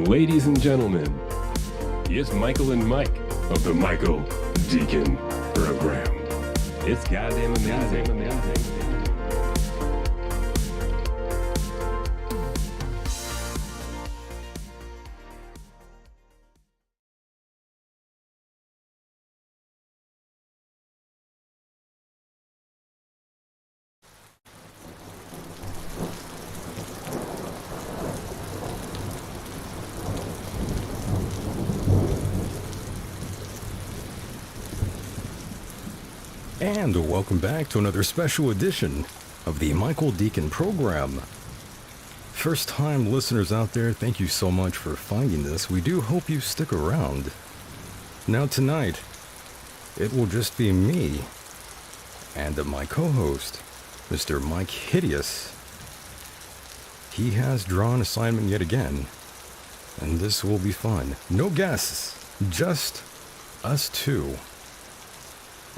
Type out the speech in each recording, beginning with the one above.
Ladies and gentlemen, it's Michael and Mike of the Michael Decon program. It's goddamn amazing. And welcome back to another special edition of the Michael Decon program. First time listeners out there, thank you so much for finding this. We do hope you stick around. Now tonight, it will just be me and my co-host, Mr. Mike Hideous. He has drawn assignment yet again, and this will be fun. No guests, just us two.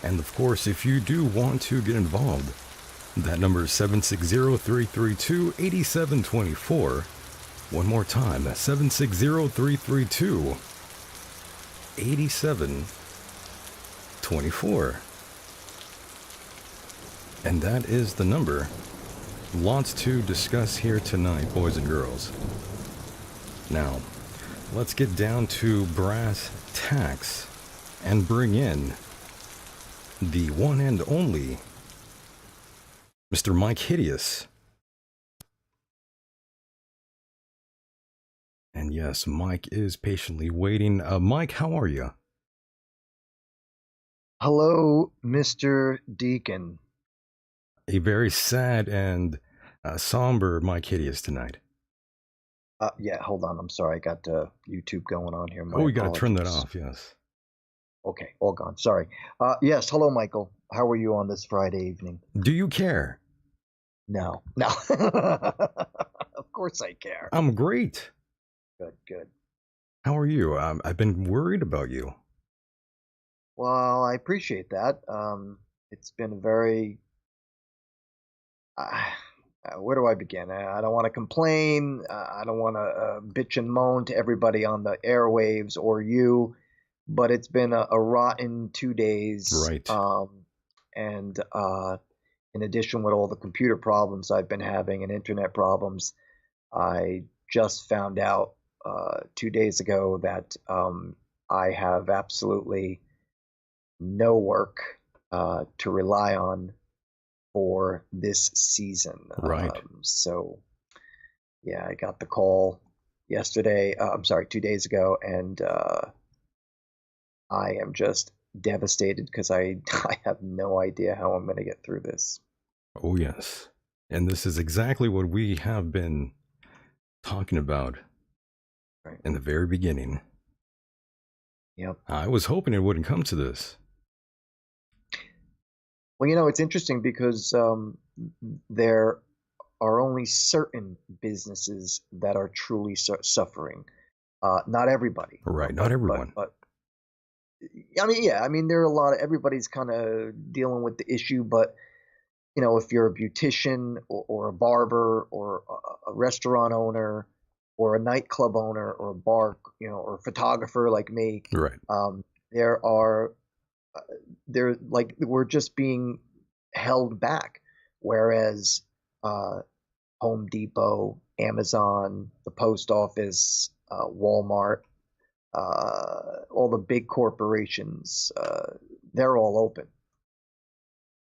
And of course, if you do want to get involved, that number is 760-332-8724. One more time, 760-332-8724. And that is the number. Lots to discuss here tonight, boys and girls. Now, let's get down to brass tacks and bring in the one and only Mr. Mike Hideous. And yes, Mike is patiently waiting. Mike, how are you? Hello, Mr. Decon. A very sad and somber Mike Hideous tonight. Yeah, hold on. I'm sorry. I got YouTube going on here. My Oh, you got to turn that apologies. off, yes. Okay, all gone. Sorry. Yes, hello, Michael. How are you on this Friday evening? Do you care? No, no. Of course I care. I'm great. Good, good. How are you? I've been worried about you. Well, I appreciate that. It's been a very. Uh, where do I begin? I don't want to complain. I don't want to bitch and moan to everybody on the airwaves or you, but it's been a rotten 2 days. Right. And in addition, with all the computer problems I've been having and internet problems, I just found out 2 days ago that I have absolutely no work to rely on for this season. Right. So, yeah, I got the call yesterday. I'm sorry, 2 days ago, and I am just devastated because I have no idea how I'm going to get through this. Oh, yes. And this is exactly what we have been talking about Right. in the very beginning. Yep. I was hoping it wouldn't come to this. Well, it's interesting because there are only certain businesses that are truly suffering. Not everybody. Right. Not everyone. But I mean, yeah, I mean, there are a lot of everybody's kind of dealing with the issue, but if you're a beautician or a barber or a restaurant owner or a nightclub owner or a bar, or a photographer like me, Right. there are they're like we're just being held back, whereas Home Depot, Amazon, the post office, Walmart, all the big corporations, they're all open.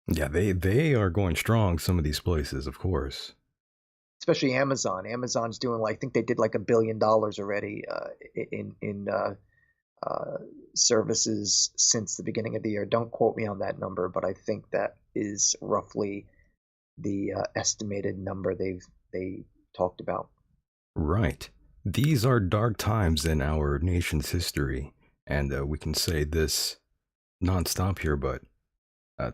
Yeah, they are going strong, some of these places, of course. Especially Amazon. Amazon's doing I think they did like $1 billion already in services since the beginning of the year. Don't quote me on that number, but I think that is roughly the estimated number they talked about. Right. These are dark times in our nation's history, and we can say this nonstop here, but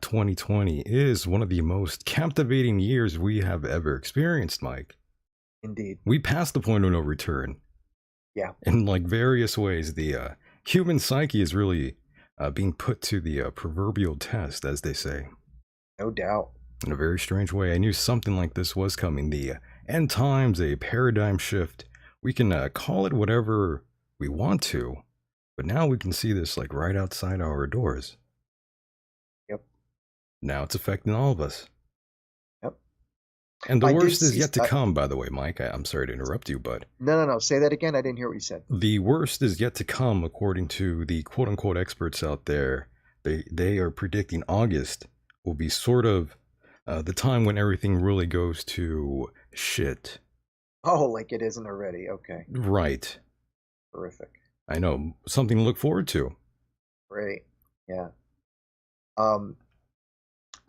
2020 is one of the most captivating years we have ever experienced, Mike. Indeed. We passed the point of no return. Yeah. In various ways, the human psyche is really being put to the proverbial test, as they say. No doubt. In a very strange way, I knew something like this was coming. The end times, a paradigm shift. We can call it whatever we want to, but now we can see this right outside our doors. Yep. Now it's affecting all of us. Yep. And the worst is yet to come, by the way, Mike. I'm sorry to interrupt you, but... No. Say that again. I didn't hear what you said. The worst is yet to come, according to the quote-unquote experts out there. They are predicting August will be sort of the time when everything really goes to shit. Oh, like it isn't already. Okay. Right. Terrific. I know. Something to look forward to. Great. Yeah.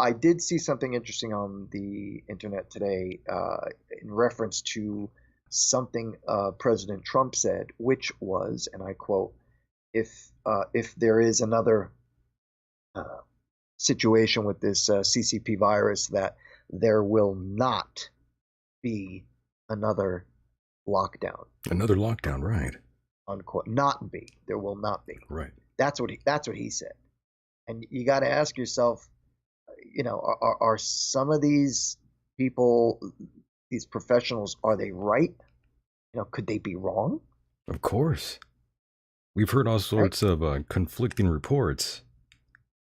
I did see something interesting on the internet today in reference to something President Trump said, which was, and I quote, if there is another situation with this CCP virus, that there will not be another lockdown. Another lockdown, right? Unquote. Not be. There will not be. Right. That's what he said. And you got to ask yourself, are some of these people, these professionals, are they right? Could they be wrong? Of course. We've heard all sorts of conflicting reports.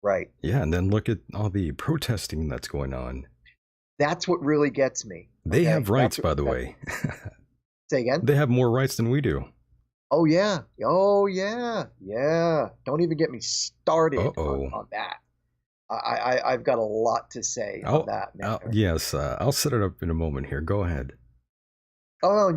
Right. Yeah, and then look at all the protesting that's going on. That's what really gets me. They have rights, by the way. Say again? They have more rights than we do. Oh, yeah. Oh, yeah. Yeah. Don't even get me started on that. I've got a lot to say on that, man. Yes, I'll set it up in a moment here. Go ahead. Oh,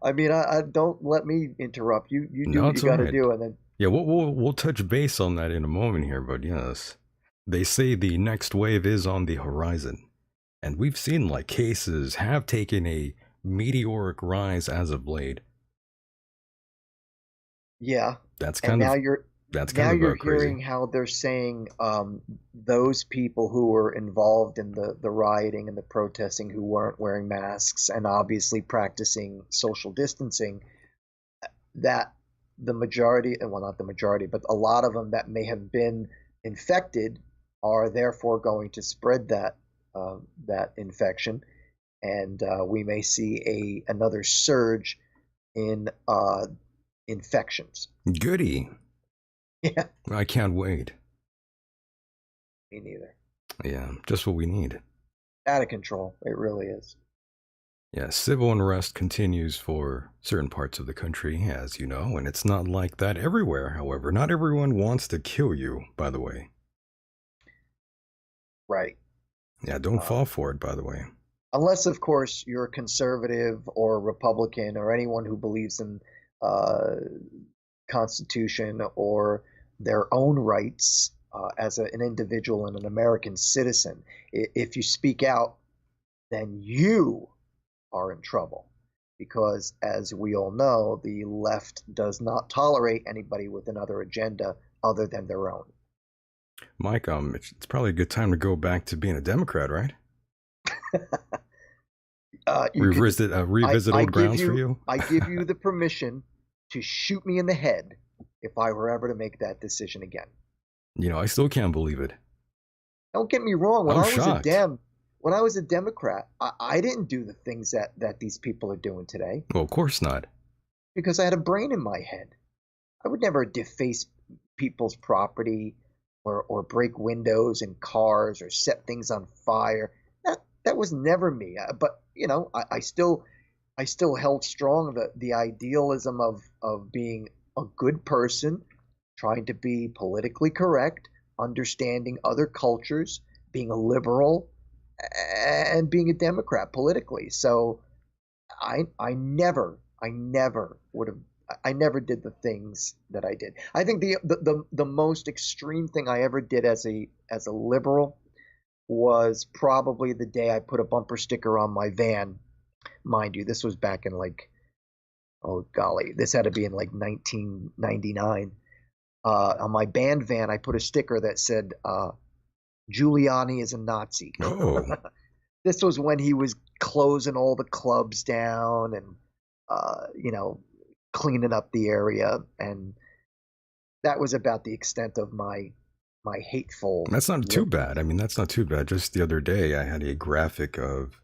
I mean, I don't let me interrupt. You do what you got to do, and then. Yeah, we'll touch base on that in a moment here, but yes, they say the next wave is on the horizon, and we've seen cases have taken a meteoric rise as of late. Yeah. That's And kind now of you're that's now kind of you're crazy. hearing how they're saying those people who were involved in the rioting and the protesting who weren't wearing masks and obviously practicing social distancing, that the majority, well, not the majority, but a lot of them that may have been infected are therefore going to spread that infection, and we may see another surge in infections. Goody. Yeah, I can't wait. me neither. Yeah, just what we need. Out of control. It really is. Yeah, civil unrest continues for certain parts of the country, as you know, and it's not like that everywhere, however. Not everyone wants to kill you, by the way. Right. Yeah, don't Uh, fall for it, by the way. unless, of course, you're a conservative or Republican or anyone who believes in uh, Constitution or their own rights as an individual and an American citizen. If you speak out, then you are in trouble. Because, as we all know, the left does not tolerate anybody with another agenda other than their own. Mike, it's probably a good time to go back to being a Democrat, right? You could, Revisit I old give grounds for you, you? I give you the permission to shoot me in the head if I were ever to make that decision again. You know, I still can't believe it. Don't get me wrong. I'm shocked. When I was a Democrat, I didn't do the things that these people are doing today Well, of course not. because I had a brain in my head. I would never deface people's property or break windows in cars or set things on fire. That was never me. But you know, I still held strong the idealism of being a good person, trying to be politically correct, understanding other cultures, being a liberal, and being a Democrat politically. So I never would have I never did the things that I did. I think the most extreme thing I ever did as a liberal was probably the day I put a bumper sticker on my van. Mind you, this was back in like, oh golly, this had to be in like 1999. On my band van, I put a sticker that said, Giuliani is a Nazi. Oh, This was when he was closing all the clubs down and, you know, cleaning up the area. And that was about the extent of my hateful. that's not too bad. I mean, that's not too bad. Just the other day, I had a graphic of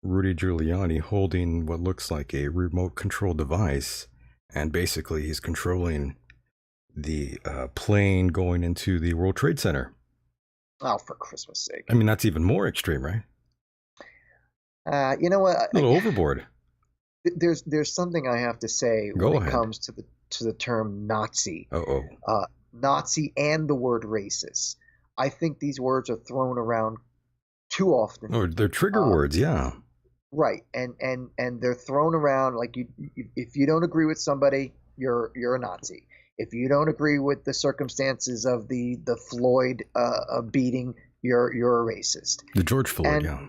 Rudy Giuliani holding what looks like a remote control device, and basically he's controlling the plane going into the World Trade Center. Oh, for Christmas sake. I mean, that's even more extreme, right? You know what? A little overboard. There's something I have to say Go when it ahead. comes to the term Nazi. Uh-oh. Nazi and the word racist. I think these words are thrown around too often. Oh, they're trigger words, yeah. Right, and they're thrown around like if you don't agree with somebody, you're a Nazi. If you don't agree with the circumstances of the Floyd beating, you're a racist. The George Floyd, And yeah.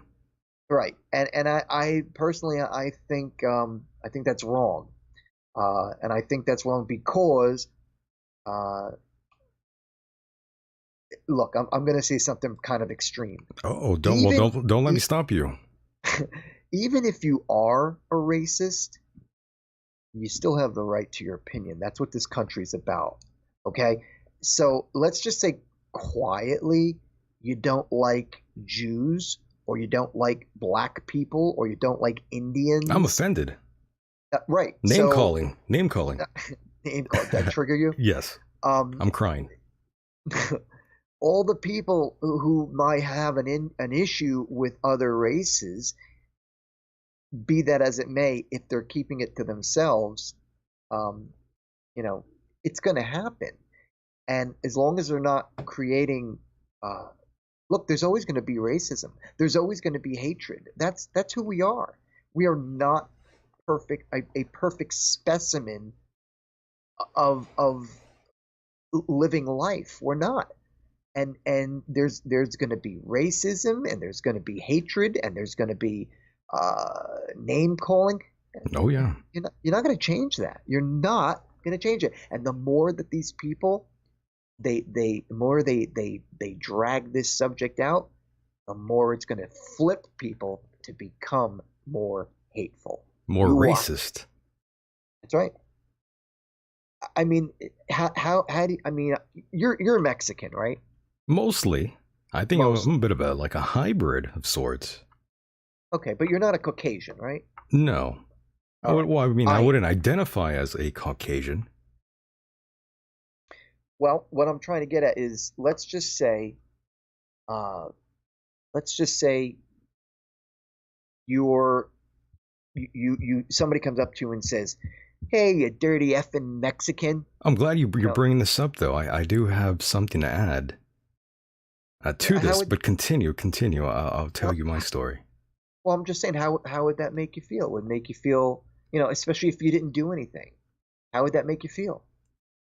right, and I personally I think that's wrong, and I think that's wrong because look, I'm going to say something kind of extreme. Oh, Even don't let me stop you. even if you are a racist, you still have the right to your opinion. That's what this country is about. Okay? So let's just say quietly you don't like Jews or you don't like black people or you don't like Indians. I'm offended. Right. Name So calling. Name calling. name call, that trigger you? Yes. Um, I'm crying. all the people who might have an issue with other races, be that as it may, if they're keeping it to themselves, um, you know, it's going to happen. And as long as they're not creating, look, there's always going to be racism. There's always going to be hatred. That's who we are. We are not perfect, a perfect specimen of living life. We're not. And there's going to be racism and there's going to be hatred and there's going to be name calling. Oh yeah. You're not going to change that. You're not going to change it. And the more that these people the more they drag this subject out, the more it's going to flip people to become more hateful. More You watch. racist. That's right. I mean, how do you, I mean, you're Mexican, right? Mostly. I think I'm Mostly. a bit of a hybrid of sorts. Okay, but you're not a Caucasian, right? No. All right. Well, I mean, I I wouldn't identify as a Caucasian. Well, what I'm trying to get at is uh, let's just say you're you somebody comes up to you and says, "Hey, you dirty effing Mexican." I'm glad You you're know, bringing this up, though. I do have something to add to how this, would but continue. I'll tell well, you my story. well, I'm just saying, how would that make you feel? Would make you feel, especially if you didn't do anything. How would that make you feel?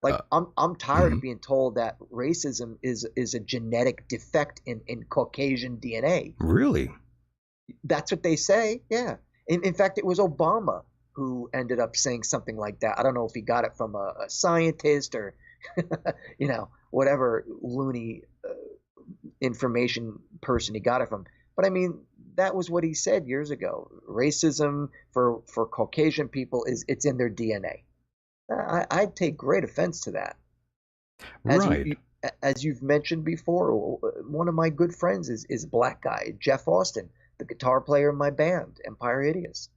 Uh, Like I'm tired of mhm. being told that racism is a genetic defect in Caucasian DNA. Really? That's what they say. Yeah. In fact, it was Obama who ended up saying something like that. I don't know if he got it from a scientist or, whatever loony information person he got it from. But I mean, that was what he said years ago. Racism for Caucasian people it's in their DNA. I'd take great offense to that. As Right. as you've mentioned before, one of my good friends is a black guy, Jeff Austin, the guitar player in my band, Empire Idiots.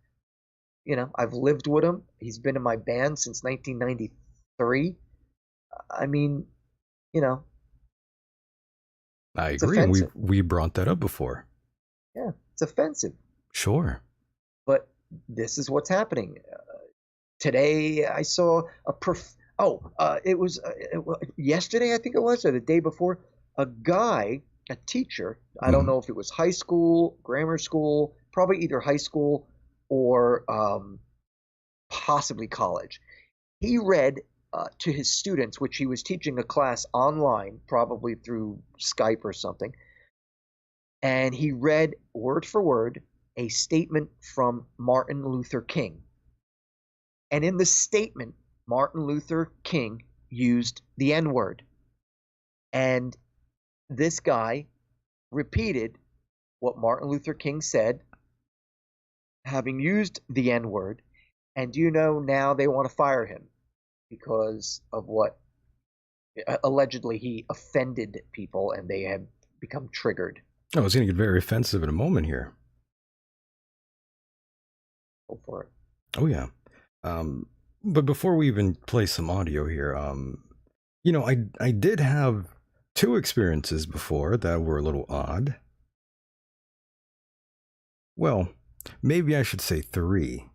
I've lived with him. He's been in my band since 1993. I mean, you know, I it's agree, and offensive. we brought that up before. Yeah, it's offensive. Sure. But this is what's happening. Today I saw a it was yesterday I think it was, or the day before, a guy, a teacher, I don't Mhm. know if it was high school, grammar school, probably either high school or possibly college. He read to his students, which he was teaching a class online, probably through Skype or something, and he read word for word a statement from Martin Luther King. And in the statement, Martin Luther King used the N word. And this guy repeated what Martin Luther King said, having used the N word. And do you know now they want to fire him because of what allegedly he offended people and they have become triggered. Oh, it's going to get very offensive in a moment here. Go for it. Oh yeah. Um, but before we even play some audio here, I did have two experiences before that were a little odd. Well, maybe I should say three.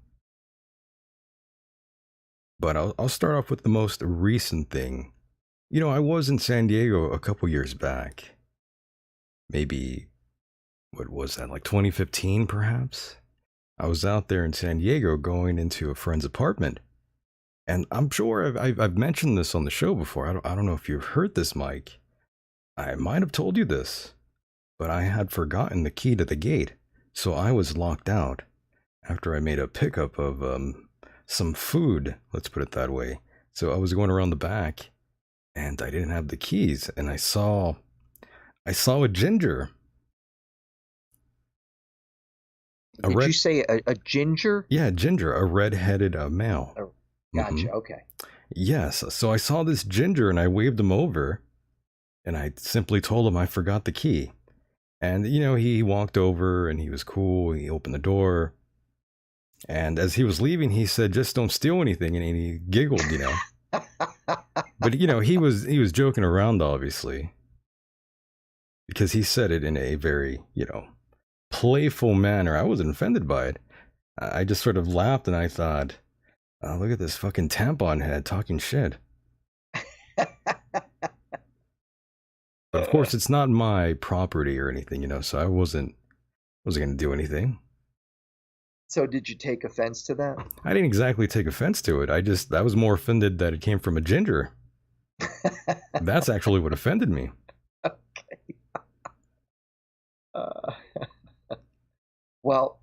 But I'll start off with the most recent thing. I was in San Diego a couple years back. Maybe, what was that, like 2015 perhaps? I was out there in San Diego going into a friend's apartment. And I'm sure I've mentioned this on the show before. I don't know if you've heard this, Mike. I might have told you this, but I had forgotten the key to the gate. So I was locked out after I made a pickup of some food, let's put it that way. So I was going around the back and I didn't have the keys, and I saw a ginger. A Did you red say a ginger? Yeah, ginger, a red-headed male. Oh, Hmm. gotcha. Okay. Yes, so I saw this ginger and I waved him over and I simply told him I forgot the key. And he walked over and he was cool. He opened the door. And as he was leaving, he said, "Just don't steal anything." And he giggled. But he was joking around, obviously, because he said it in a very, playful manner. I wasn't offended by it. I just sort of laughed and I thought, "Oh, look at this fucking tampon head talking shit." But of course, it's not my property or anything, so I wasn't going to do anything. So did you take offense to that? I didn't exactly take offense to it. I was more offended that it came from a ginger. That's actually what offended me. Uh, well,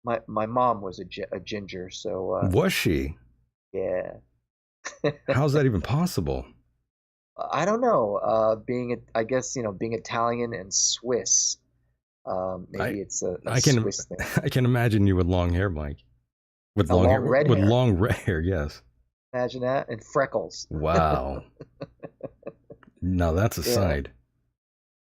My mom was a ginger, so Was she? yeah. How's that even possible? I don't know. I guess being Italian and Swiss, I maybe it's a I can Swiss thing. I can imagine you with long hair, Mike. With A long long hair, red with hair. long red hair. Yes. Imagine that, and freckles. Wow. Now that's a Yeah. sight.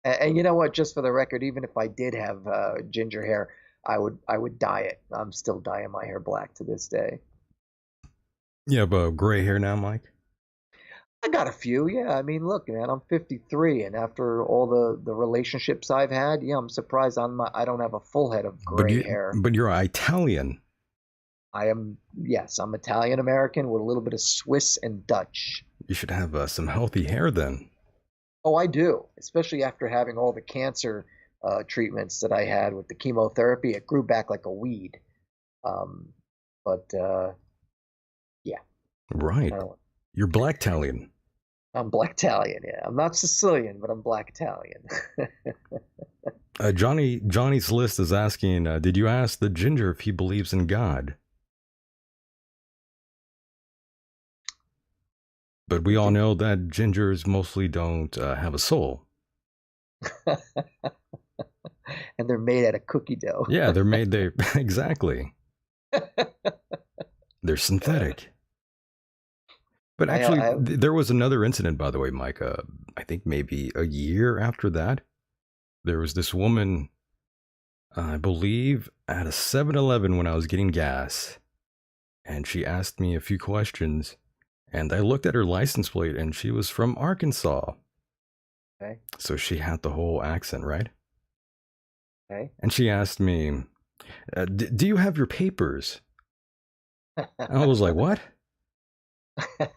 And you know what? Just for the record, even if I did have ginger hair, I would dye it. I'm still dyeing my hair black to this day. You have gray hair now, Mike? I got a few, yeah. I mean, look, man, I'm 53, and after all the relationships I've had, yeah, I'm surprised I don't have a full head of gray hair. But you're Italian. Yes, I'm Italian American with a little bit of Swiss and Dutch. You should have some healthy hair then. Oh, I do, especially after having all the cancer treatments that I had with the chemotherapy. It grew back like a weed. Um, but yeah, Right. You're black Italian. I'm black Italian. Yeah, I'm not Sicilian, but I'm black Italian. Johnny's list is asking, did you ask the ginger if he believes in God? But we all know that gingers mostly don't have a soul. And they're made out of cookie dough. Yeah, they exactly. They're synthetic. But actually, there was another incident, by the way, Mike. I think maybe a year after that, there was this woman, I believe, at a 7-Eleven when I was getting gas, and she asked me a few questions, and I looked at her license plate, and she was from Arkansas. Okay. So she had the whole accent, right? Okay. And she asked me, do you have your papers? And I was like, what?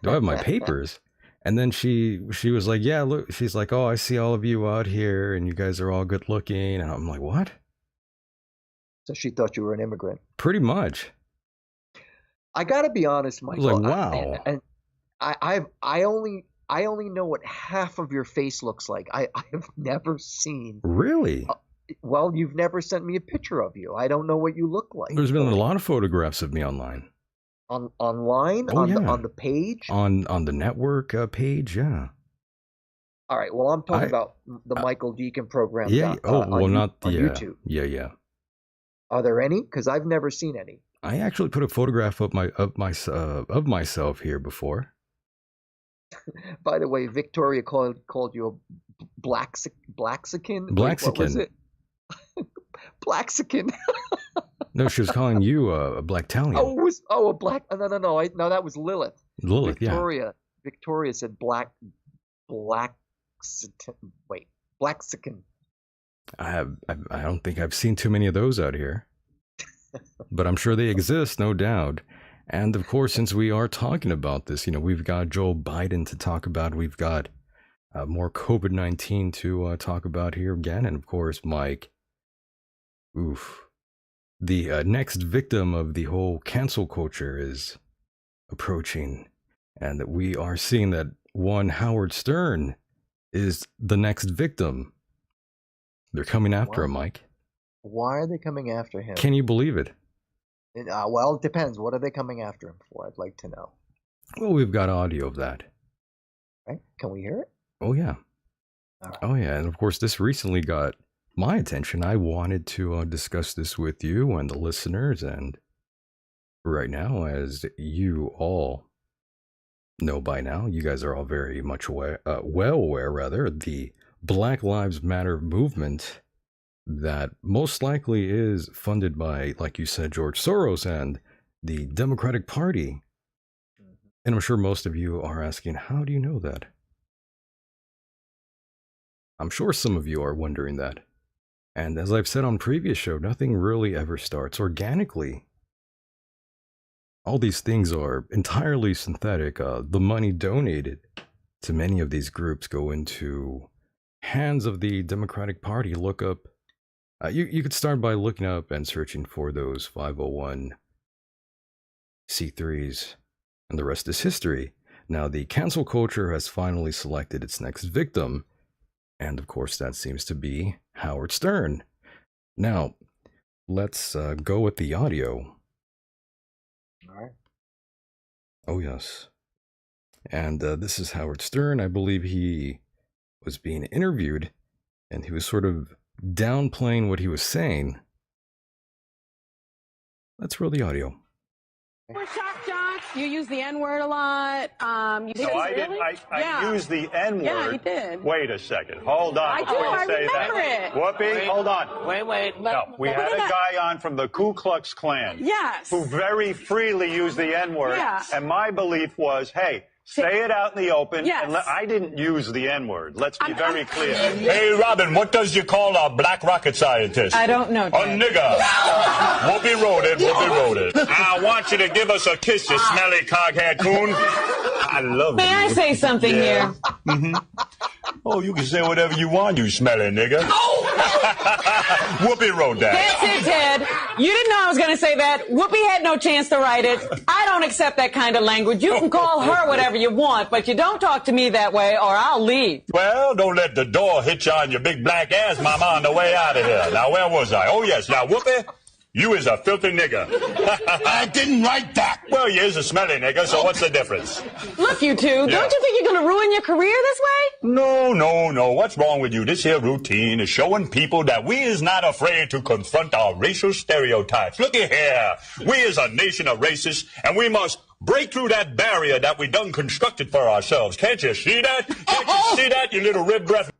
Do I have my papers? And then she was like, yeah, look, she's like, oh, I see all of you out here and you guys are all good looking. And I'm like, what? So she thought you were an immigrant. Pretty much. I gotta be honest, Michael. I was like, wow. And I only know what half of your face looks like. I have never seen. Really? Well, you've never sent me a picture of you. I don't know what you look like. There's been a lot of photographs of me online. Online? Oh, yeah. On the page? On the network page, yeah. All right. Well, I'm talking about the Michael Decon program. Yeah. Not the on YouTube. Yeah. Are there any? Because I've never seen any. I actually put a photograph of myself here before. By the way, Victoria called you a Blaxican. Blaxican. What was it? Blaxican. No, she was calling you a black Italian. A black. No. No, that was Lilith. Lilith, Victoria. yeah. Victoria said Blaxican. I don't think I've seen too many of those out here, but I'm sure they exist, no doubt. And of course, since we are talking about this, we've got Joe Biden to talk about. We've got more COVID-19 to talk about here again, and of course, Mike. Oof. The next victim of the whole cancel culture is approaching, and that we are seeing that one Howard Stern is the next victim. They're coming after him, Mike. Why are they coming after him? Can you believe it? Well, it depends. What are they coming after him for? I'd like to know. Well, we've got audio of that. Right? Can we hear it? Oh, yeah. All right. Oh, yeah. And of course, this recently got my attention. I wanted to discuss this with you and the listeners. And right now, as you all know by now, you guys are all very much aware, the Black Lives Matter movement that most likely is funded by, like you said, George Soros and the Democratic Party. Mm-hmm. And I'm sure most of you are asking, how do you know that? I'm sure some of you are wondering that. And as I've said on previous show, nothing really ever starts organically. All these things are entirely synthetic. The money donated to many of these groups go into hands of the Democratic Party. Look up. You could start by looking up and searching for those 501c3s, and the rest is history. Now, the cancel culture has finally selected its next victim, and of course, that seems to be Howard Stern. Now, let's go with the audio. All right. Oh, yes. And this is Howard Stern. I believe he was being interviewed, and he was sort of downplaying what he was saying. Let's roll the audio. We're shock jocks. You use the N-word a lot. You No, I didn't. I used the N-word. Yeah, you did. Wait a second. Hold on. I do. before you I say remember that. it. Whoopi, hold on. Wait. No, we had a guy on from the Ku Klux Klan. Yes. Who very freely used the N-word. Yeah. And my belief was, hey, say it out in the open. Yes. And I didn't use the N-word. Let's be very clear. Hey, Robin, what does you call a black rocket scientist? I don't know, A Ted. nigger. Whoopi wrote it. I want you to give us a kiss, you smelly coghead coon. I love May you. I say something here? Oh, you can say whatever you want, you smelly nigger. Whoopi wrote that. That's it, Ted. You didn't know I was going to say that. Whoopi had no chance to write it. I don't accept that kind of language. You can call her whatever you want, but you don't talk to me that way or I'll leave. Well, don't let the door hit you on your big black ass, mama, on the way out of here. Now, where was I? Oh, yes. Now, Whoopi, you is a filthy nigger. I didn't write that. Well, you is a smelly nigger, so what's the difference? Look, you two, don't you think you're going to ruin your career this way? No. What's wrong with you? This here routine is showing people that we is not afraid to confront our racial stereotypes. Looky here. We is a nation of racists, and we must break through that barrier that we done constructed for ourselves. Can't you see that? Can't you see that, you little rib breath?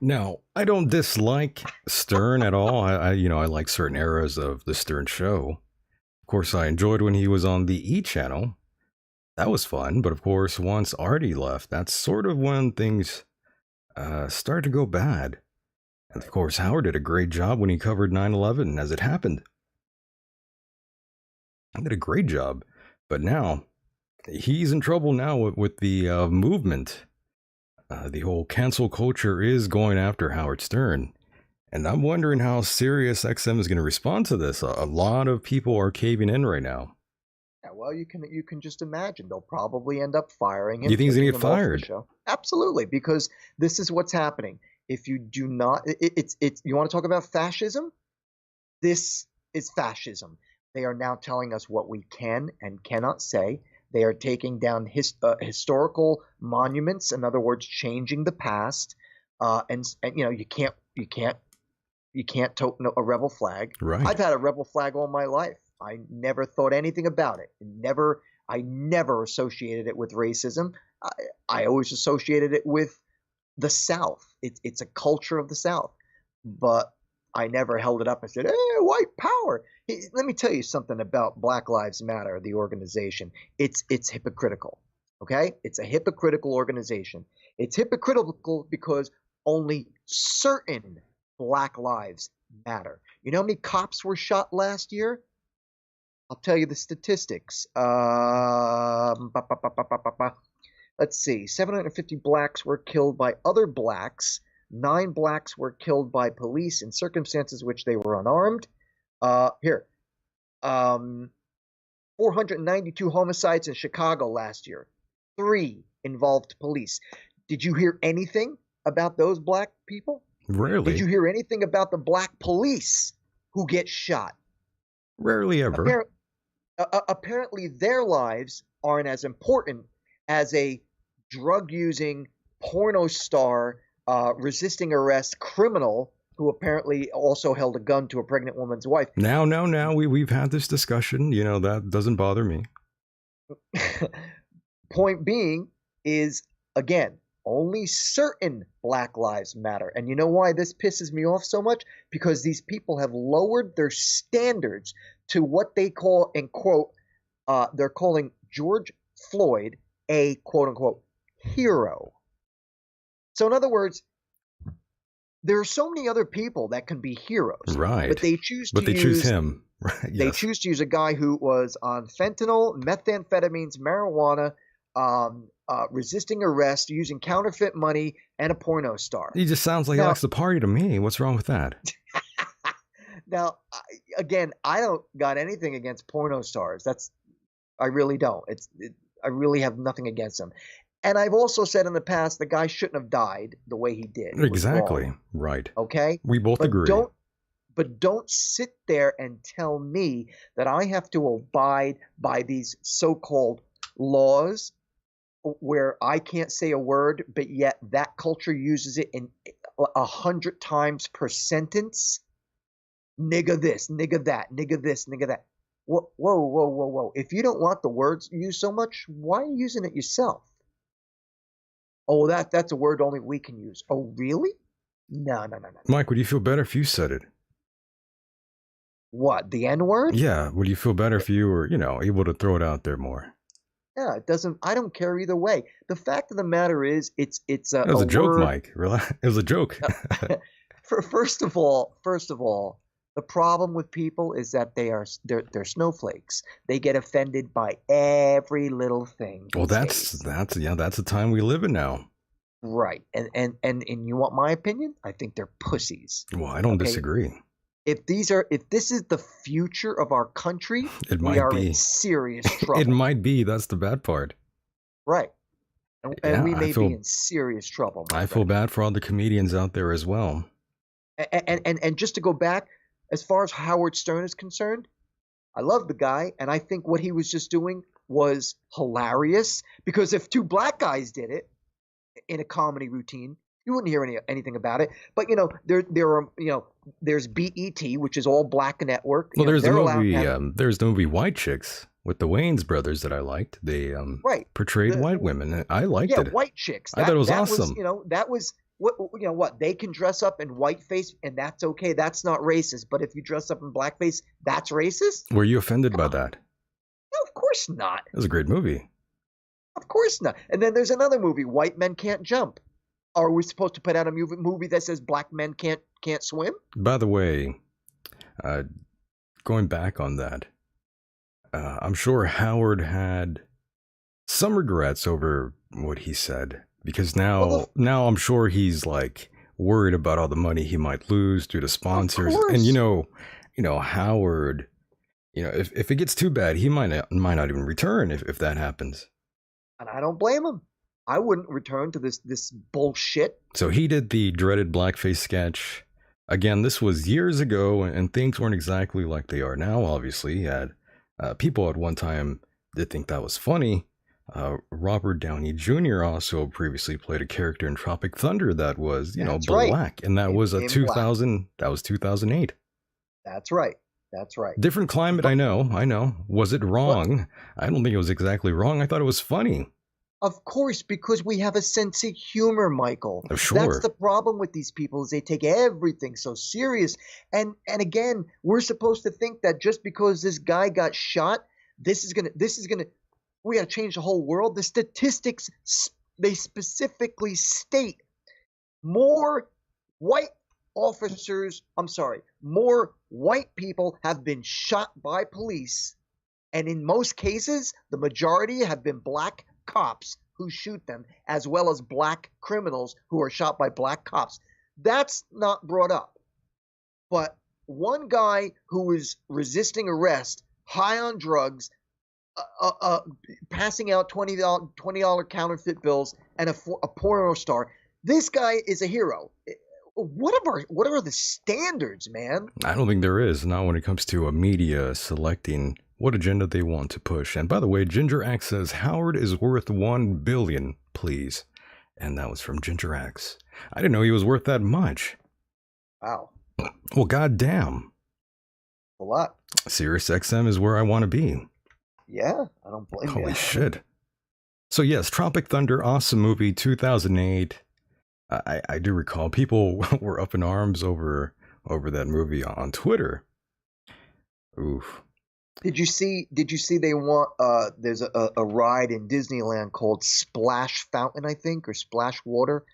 Now, I don't dislike Stern at all. I like certain eras of the Stern show. Of course, I enjoyed when he was on the E! channel. That was fun, but of course, once Artie left, that's sort of when things started to go bad. And of course, Howard did a great job when he covered 9/11 as it happened. He did a great job, but now he's in trouble now with the movement. The whole cancel culture is going after Howard Stern. And I'm wondering how Sirius XM is going to respond to this. A lot of people are caving in right now. Yeah, well, you can just imagine they'll probably end up firing him. You think he's going to taking get him off the fired? show. Absolutely, because this is what's happening. If you do not, it's you want to talk about fascism? This is fascism. They are now telling us what we can and cannot say. They are taking down historical monuments. In other words, changing the past. And you can't tote a rebel flag. Right. I've had a rebel flag all my life. I never thought anything about it. I never associated it with racism. I always associated it with the South. It's a culture of the South. But I never held it up and said, hey, white power. Let me tell you something about Black Lives Matter, the organization. It's hypocritical, okay? It's a hypocritical organization. It's hypocritical because only certain Black lives matter. You know how many cops were shot last year? I'll tell you the statistics. Let's see. 750 blacks were killed by other blacks. 9 blacks were killed by police in circumstances which they were unarmed. 492 homicides in Chicago last year. 3 involved police. Did you hear anything about those black people? Rarely. Did you hear anything about the black police who get shot? Rarely ever. Apparently their lives aren't as important as a drug-using porno star resisting arrest criminal who apparently also held a gun to a pregnant woman's wife. Now, we've had this discussion. That doesn't bother me. Point being is, again, only certain Black lives matter. And you know why this pisses me off so much? Because these people have lowered their standards to what they call, and quote, they're calling George Floyd a quote-unquote hero. So in other words, there are so many other people that can be heroes, right? But they choose him. Right, they choose to use a guy who was on fentanyl, methamphetamines, marijuana, resisting arrest, using counterfeit money, and a porno star. He just sounds like he likes to party to me. What's wrong with that? Now, again, I don't got anything against porno stars. I really don't. I really have nothing against them. And I've also said in the past the guy shouldn't have died the way he did. Exactly. Right. Okay? We both agree. but don't sit there and tell me that I have to abide by these so-called laws where I can't say a word, but yet that culture uses it in 100 times per sentence. Nigga this, nigga that, nigga this, nigga that. Whoa, whoa, whoa, whoa, whoa. If you don't want the words used so much, why are you using it yourself? Oh, that's a word only we can use. Oh, really? No. Mike, would you feel better if you said it? What, the N-word? Yeah, would you feel better if you were, able to throw it out there more? Yeah, it doesn't. I don't care either way. The fact of the matter is, it's a. It was a joke, word. Mike. Relax. It was a joke. First of all, the problem with people is that they're snowflakes. They get offended by every little thing. Well, that's the time we live in now. Right, and you want my opinion? I think they're pussies. Well, I don't disagree. If this is the future of our country, we are in serious trouble. It might be. That's the bad part. Right. And we may be in serious trouble. I feel bad for all the comedians out there as well. And just to go back, as far as Howard Stern is concerned, I love the guy, and I think what he was just doing was hilarious, because if two black guys did it in a comedy routine, you wouldn't hear anything about it. But there are there's BET, which is all black network. Well, there's the movie White Chicks with the Wayans brothers that I liked. They portrayed white women. I liked it. Yeah, White Chicks. I thought it was awesome. That was what they can dress up in whiteface, and that's okay. That's not racist. But if you dress up in blackface, that's racist. Were you offended by that? No, of course not. It was a great movie. Of course not. And then there's another movie, White Men Can't Jump. Are we supposed to put out a movie that says black men can't swim? By the way, going back on that, I'm sure Howard had some regrets over what he said, because now I'm sure he's like worried about all the money he might lose due to sponsors. And Howard, if it gets too bad, he might not even return if that happens. And I don't blame him. I wouldn't return to this bullshit. So he did the dreaded blackface sketch. Again, this was years ago, and things weren't exactly like they are now, obviously. He had people at one time did think that was funny. Robert Downey Jr. also previously played a character in Tropic Thunder that was, black. Right. And that was 2008. That's right. Different climate, I know. Was it wrong? I don't think it was exactly wrong. I thought it was funny. Of course, because we have a sense of humor, Michael. Oh, sure. That's the problem with these people, is they take everything so serious. And again, we're supposed to think that just because this guy got shot, we got to change the whole world. The statistics, they specifically state more white people have been shot by police. And in most cases, the majority have been black cops who shoot them, as well as black criminals who are shot by black cops. That's not brought up. But one guy who was resisting arrest, high on drugs, passing out $20 counterfeit bills, and a porno star, this guy is a hero. What are the standards, man? I don't think there is, not when it comes to a media selecting what agenda they want to push. And by the way, Ginger X says Howard is worth $1 billion, please. And that was from Ginger X. I didn't know he was worth that much. Wow. Well, goddamn. A lot. Sirius XM is where I want to be. Yeah, I don't blame you. Holy shit. So yes, Tropic Thunder, awesome movie, 2008. I do recall people were up in arms over that movie on Twitter. Oof. Did you see they want there's a ride in Disneyland called Splash Fountain, I think, or Splash Water.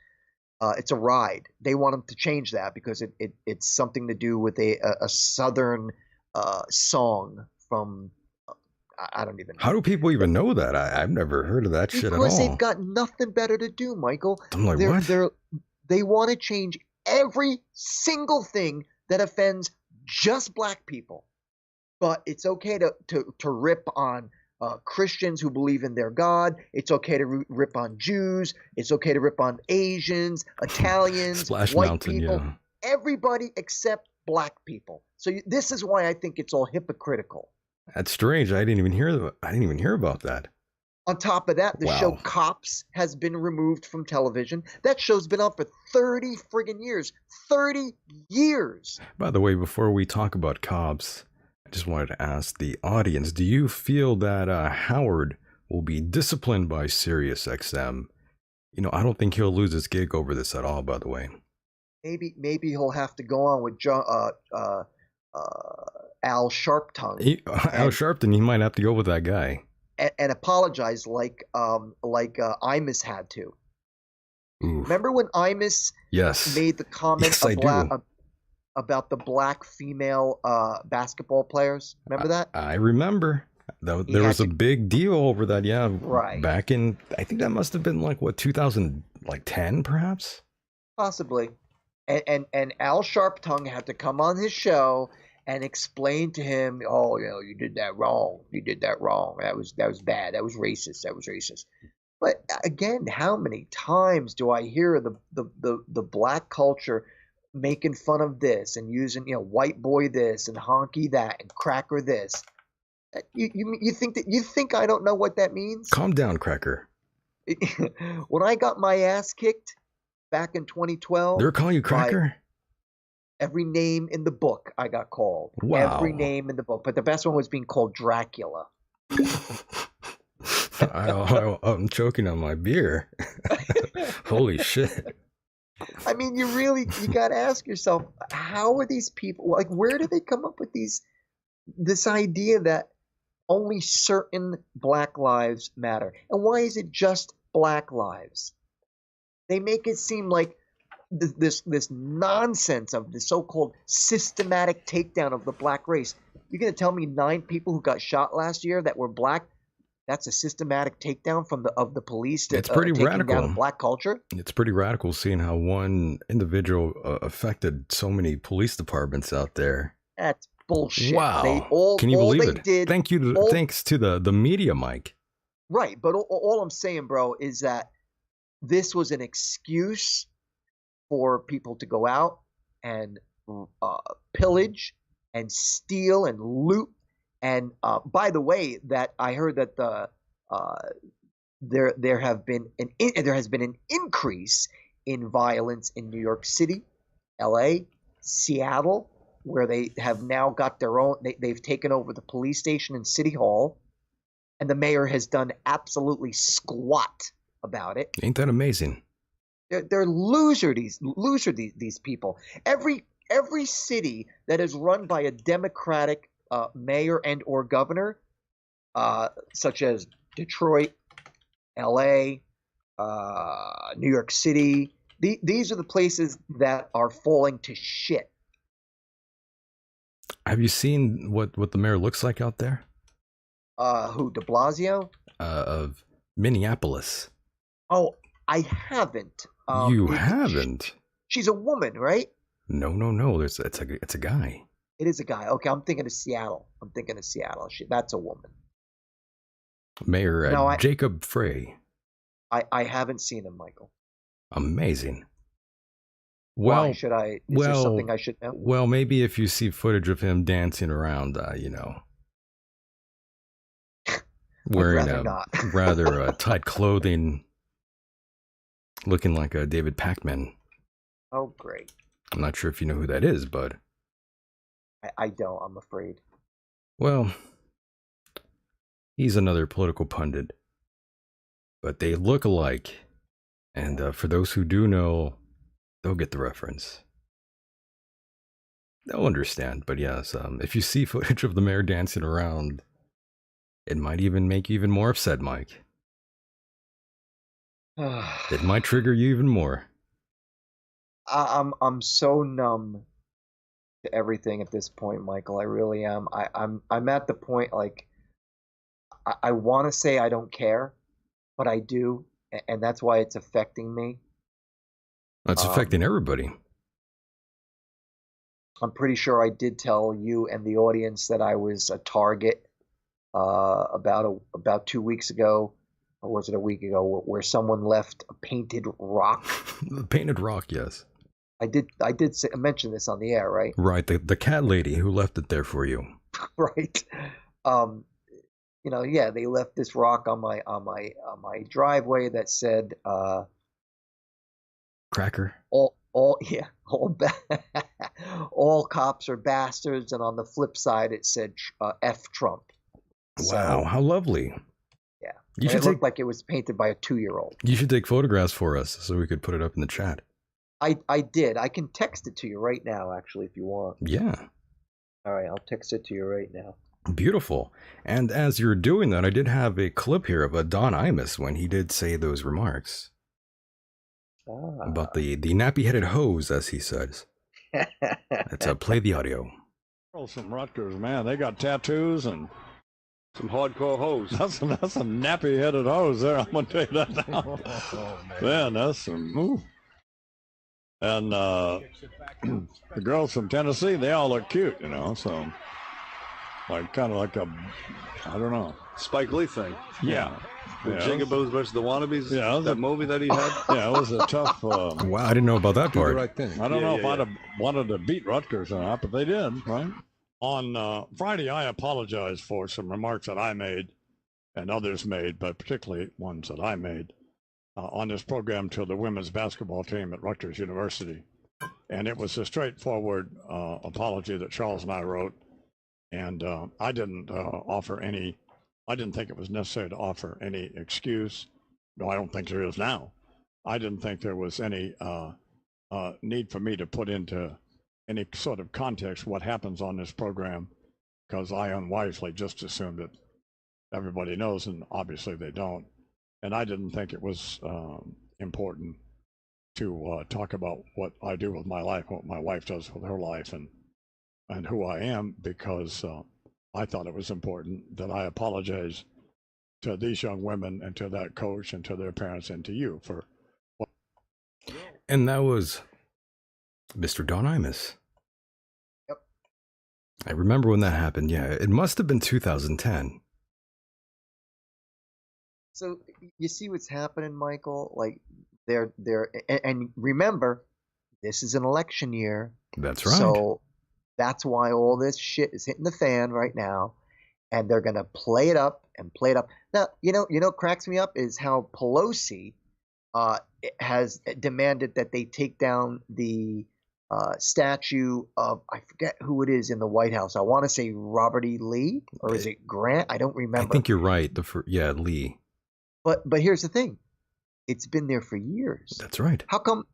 It's a ride. They want them to change that because it's something to do with a southern song from I don't even know. How do people even know that? I've never heard of that shit at all. Because they've got nothing better to do, Michael. I'm like, what? They want to change every single thing that offends just black people. But it's okay to rip on Christians who believe in their God. It's okay to rip on Jews. It's okay to rip on Asians, Italians, Splash white Mountain, people. yeah. Everybody except black people. So this is why I think it's all hypocritical. That's strange. I didn't even hear about that. On top of that, the show Cops has been removed from television. That show's been on for 30 friggin' years. 30 years. By the way, before we talk about Cops, I just wanted to ask the audience, do you feel that Howard will be disciplined by SiriusXM? You know, I don't think he'll lose his gig over this at all, by the way. Maybe he'll have to go on with Al Sharpton. Al Sharpton, he might have to go with that guy. And apologize like Imus had to. Oof. Remember when Imus made the comment about the black female basketball players? Remember that? I remember. There was a big deal over that, yeah. Right. Back in, I think that must have been like, what, 2010 perhaps? Possibly. And Al Sharptongue had to come on his show and explain to him, oh, you know, you did that wrong. You did that wrong. That was bad. That was racist. That was racist. But again, how many times do I hear the black culture making fun of this and using, you know, white boy this and honky that and cracker this? You think I don't know what that means? Calm down, Cracker. When I got my ass kicked back in 2012, they're calling you Cracker? Every name in the book I got called. Wow. Every name in the book. But the best one was being called Dracula. I'm choking on my beer. Holy shit. I mean, you got to ask yourself, how are these people, like, where do they come up with this idea that only certain black lives matter? And why is it just black lives? They make it seem like this nonsense of the so-called systematic takedown of the black race. You're going to tell me 9 people who got shot last year that were black, that's a systematic takedown of the police to it's pretty radical. Down black culture? It's pretty radical seeing how one individual affected so many police departments out there. That's bullshit. Wow. Can you believe it? Thanks to the media, Mike. Right. But all I'm saying, bro, is that this was an excuse for people to go out and pillage and steal and loot. And by the way, that I heard that there has been an increase in violence in New York City, L.A., Seattle, where they have now got their own. They've taken over the police station and City Hall, and the mayor has done absolutely squat about it. Ain't that amazing? They're these people. Every city that is run by a Democratic mayor and or governor, such as Detroit, L.A., New York City, these are the places that are falling to shit. Have you seen what the mayor looks like out there? Who, de Blasio? Of Minneapolis. Oh, I haven't. You haven't? She's a woman, right? No. It's a guy. It is a guy. Okay, I'm thinking of Seattle. That's a woman. Mayor Jacob Frey. I haven't seen him, Michael. Amazing. Why should I? Is there something I should know? Well, maybe if you see footage of him dancing around, wearing rather tight clothing, looking like a David Pacman. Oh, great. I'm not sure if you know who that is, but I don't, I'm afraid. Well, he's another political pundit, but they look alike. And for those who do know, they'll get the reference. They'll understand. But yes, if you see footage of the mayor dancing around, it might even make you even more upset, Mike. It might trigger you even more. I'm so numb to everything at this point, Michael. I really am. I'm at the point, like, I want to say I don't care, but I do, and that's why it's affecting me. It's affecting everybody. I'm pretty sure I did tell you and the audience that I was a target about 2 weeks ago, or was it a week ago, where someone left a painted rock? The painted rock, yes. I did mention this on the air, right? Right, the cat lady who left it there for you. Right. Um, yeah, they left this rock on my driveway that said Cracker. all yeah, all cops are bastards, and on the flip side it said F Trump. Wow, So, how lovely. yeah. You And should it looked like it was painted by a 2-year-old. You should take photographs for us so we could put it up in the chat. I did. I can text it to you right now, actually, if you want. Yeah. All right, I'll text it to you right now. Beautiful. And as you're doing that, I did have a clip here of Don Imus when he did say those remarks about the nappy-headed hose, as he says. Let's play the audio. Some Rutgers, man, they got tattoos and some hardcore hoes. That's a nappy-headed hose there. I'm gonna tell you that now. Man, that's some. Ooh. And the girls from Tennessee, they all look cute, so like kind of like a, I don't know, Spike Lee thing. Yeah. The Jigaboos versus the Wannabes. Yeah, that movie that he had. Yeah, it was a tough. Wow, I didn't know about that part. The right thing. I don't know if I'd have wanted to beat Rutgers or not, but they did, right? On Friday, I apologize for some remarks that I made and others made, but particularly ones that I made on this program to the women's basketball team at Rutgers University. And it was a straightforward apology that Charles and I wrote. And I didn't I didn't think it was necessary to offer any excuse. No, I don't think there is now. I didn't think there was any need for me to put into any sort of context what happens on this program, because I unwisely just assumed that everybody knows, and obviously they don't. And I didn't think it was important to talk about what I do with my life, what my wife does with her life, and who I am, because I thought it was important that I apologize to these young women and to that coach and to their parents and to you for. And that was Mr. Don Imus. Yep. I remember when that happened. Yeah, it must have been 2010. So you see what's happening, Michael? Like they're and remember, this is an election year. That's right. So that's why all this shit is hitting the fan right now, and they're gonna play it up and play it up. Now, what cracks me up is how Pelosi has demanded that they take down the statue of, I forget who it is in the White House. I want to say Robert E. Lee, or is it Grant? I don't remember. I think you're right. Lee. But here's the thing, it's been there for years. That's right. How come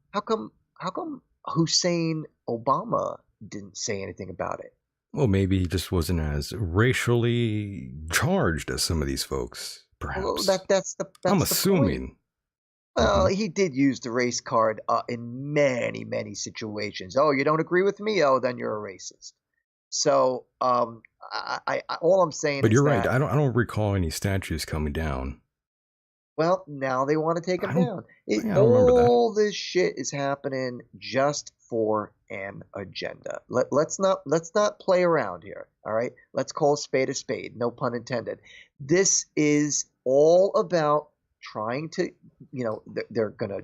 Hussein Obama didn't say anything about it? Well, maybe he just wasn't as racially charged as some of these folks, perhaps. Well, that's I'm assuming. Point. Well, he did use the race card in many, many situations. Oh, you don't agree with me? Oh, then you're a racist. So, I all I'm saying. But is you're that, right. I don't recall any statues coming down. Well, now they want to take them down. I remember that. All this shit is happening just for an agenda. Let's not play around here. All right, let's call a spade, no pun intended. This is all about trying to, they're gonna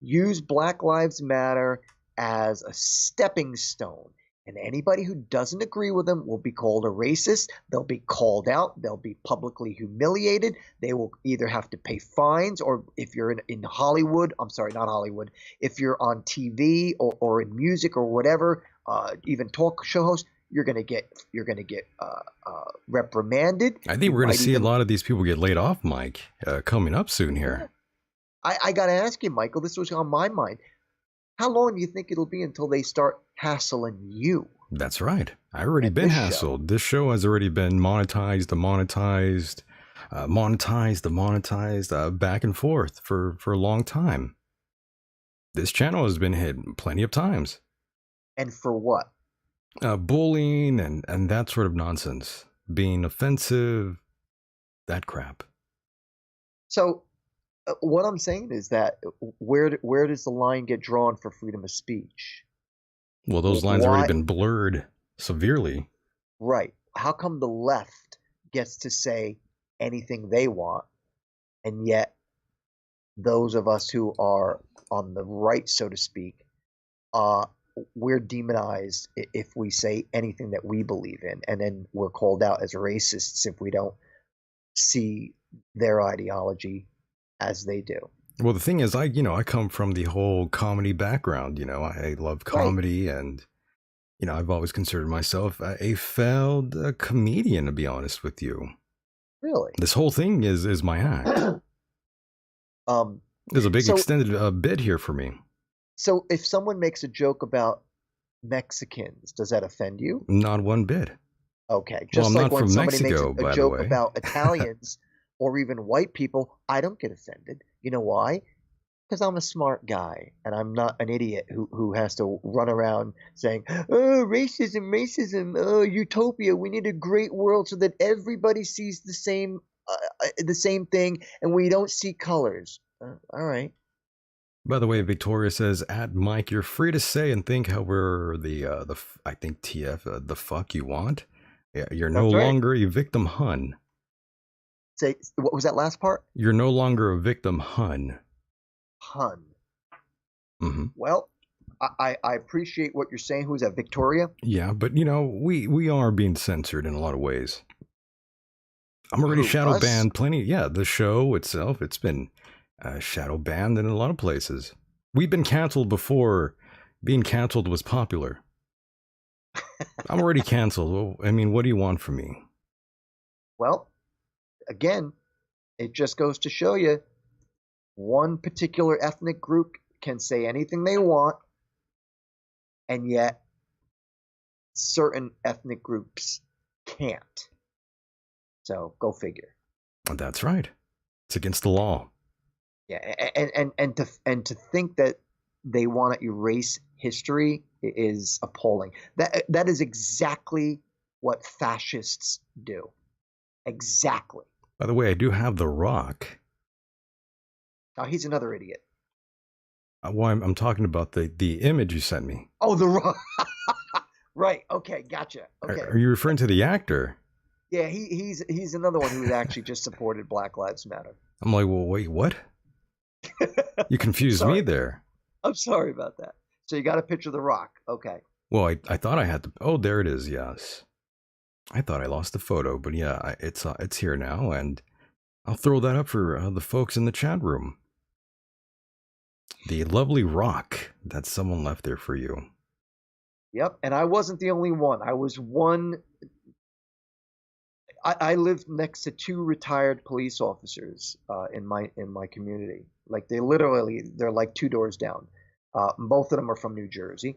use Black Lives Matter as a stepping stone. And anybody who doesn't agree with them will be called a racist. They'll be called out. They'll be publicly humiliated. They will either have to pay fines, or if you're in Hollywood, I'm sorry, not Hollywood, if you're on TV or in music or whatever, even talk show host, you're gonna get reprimanded. I think we're gonna see a lot of these people get laid off, Mike, coming up soon here. I gotta ask you, Michael, this was on my mind. How long do you think it'll be until they start hassling you? That's right. I've already been hassled. This show has already been monetized, back and forth for a long time. This channel has been hit plenty of times. And for what? Bullying and that sort of nonsense. Being offensive, that crap. So what I'm saying is that where does the line get drawn for freedom of speech? Well, those lines have already been blurred severely. Right. How come the left gets to say anything they want, and yet those of us who are on the right, so to speak, we're demonized if we say anything that we believe in, and then we're called out as racists if we don't see their ideology as they do. Well, the thing is, I come from the whole comedy background. I love comedy, and I've always considered myself a failed comedian, to be honest with you. Really? This whole thing is my act. There's a big extended bit here for me. So if someone makes a joke about Mexicans, does that offend you? Not one bit. Okay. Well, Just I'm like not when from somebody Mexico, makes by a the joke way. about Italians or even white people, I don't get offended. You know why? Because I'm a smart guy and I'm not an idiot who has to run around saying, oh, racism, oh, utopia. We need a great world so that everybody sees the same thing and we don't see colors. All right. By the way, Victoria says, at Mike, you're free to say and think however I think TF, the fuck you want. Yeah, you're no That's right. longer a victim, hun. Say, what was that last part? You're no longer a victim, hun. Hun. Mm-hmm. Well, I appreciate what you're saying. Who's that, Victoria? Yeah, but we are being censored in a lot of ways. I'm already shadow banned plenty. Yeah, the show itself, it's been shadow banned in a lot of places. We've been canceled before being canceled was popular. I'm already canceled. I mean, what do you want from me? Well, again, it just goes to show you one particular ethnic group can say anything they want, and yet certain ethnic groups can't. So go figure. That's right. It's against the law. Yeah, and to think that they want to erase history is appalling. That is exactly what fascists do. Exactly. By the way, I do have The Rock. Oh, he's another idiot. Well, I'm talking about the image you sent me. Oh, The Rock. Right. Okay. Gotcha. Okay. Are you referring to the actor? Yeah, he's another one who actually just supported Black Lives Matter. I'm like, well, wait, what? You confused me there. I'm sorry about that. So you got a picture of The Rock. Okay. Well, I thought I had to. Oh, there it is. Yes. I thought I lost the photo, but yeah, it's here now, and I'll throw that up for the folks in the chat room. The lovely Rock that someone left there for you. Yep, and I wasn't the only one. I was one. I lived next to two retired police officers in my community. Like they're like two doors down. Both of them are from New Jersey,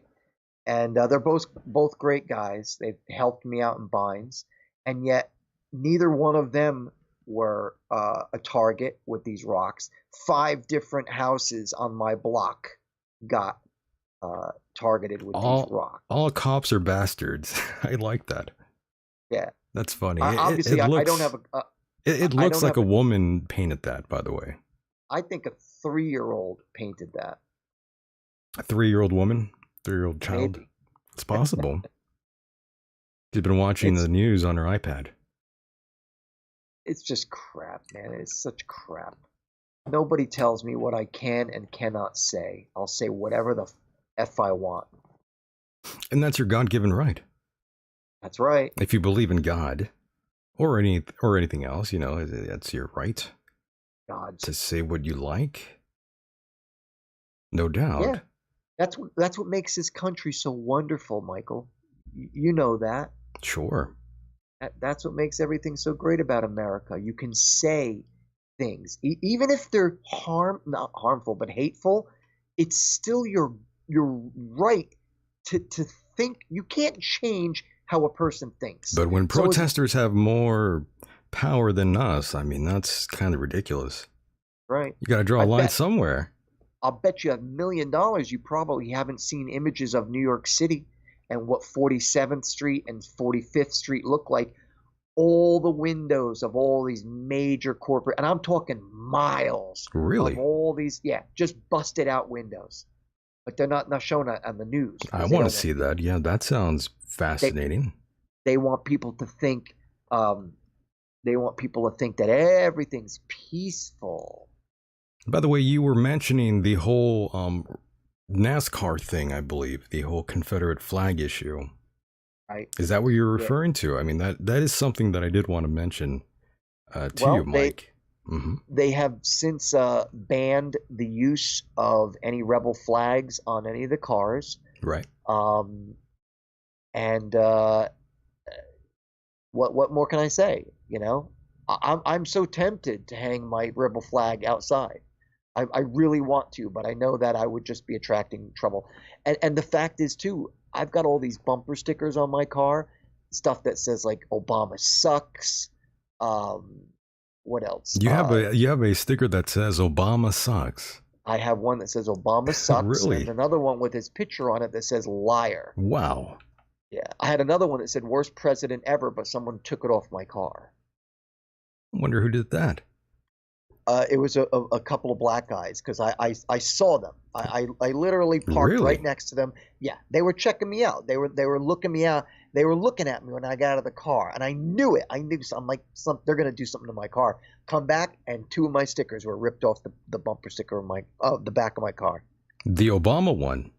and they're both great guys. They've helped me out in binds, and yet neither one of them were a target with these rocks. 5 different houses on my block got targeted with these rocks. All cops are bastards. I like that. Yeah. That's funny. Obviously, I don't have a. It looks like a woman painted that, by the way. I think a 3-year-old painted that. A 3-year-old woman? 3-year-old child? Maybe. It's possible. She's been watching the news on her iPad. It's just crap, man. It's such crap. Nobody tells me what I can and cannot say. I'll say whatever the F I want. And that's your God-given right. That's right. If you believe in God or anything else, that's your right. God. To say what you like. No doubt. Yeah. That's what makes this country so wonderful, Michael. You know that. Sure. That's what makes everything so great about America. You can say things, even if they're not harmful, but hateful. It's still your right to think. You can't change how a person thinks. But when protesters have more power than us, I mean, that's kind of ridiculous. Right. You got to draw a line somewhere. I'll bet you $1 million you probably haven't seen images of New York City and what 47th Street and 45th Street look like. All the windows of all these major corporate, and I'm talking miles. Really? Of all these, just busted out windows. But they're not shown on the news. I want to see that. Yeah, that sounds fascinating. They want people to think. They want people to think that everything's peaceful. By the way, you were mentioning the whole NASCAR thing, I believe, the whole Confederate flag issue. Right. Is that what you're Yeah. referring to? I mean, that is something that I did want to mention to Well, you, Mike. They have since banned the use of any rebel flags on any of the cars. Right. And what more can I say? You know, I'm so tempted to hang my rebel flag outside. I really want to, but I know that I would just be attracting trouble. And the fact is too, I've got all these bumper stickers on my car, stuff that says like Obama sucks. What else? You have a sticker that says Obama sucks. I have one that says Obama sucks, Really? and another one with his picture on it that says liar. Wow. Yeah, I had another one that said worst president ever, but someone took it off my car. I wonder who did that. It was a couple of black guys because I saw them. I literally parked Really? right next to them. Yeah, they were checking me out. They were looking me out. They were looking at me when I got out of the car, and I knew it. I knew something like they're gonna do something to my car. Come back, and two of my stickers were ripped off the bumper sticker of the back of my car. The Obama one.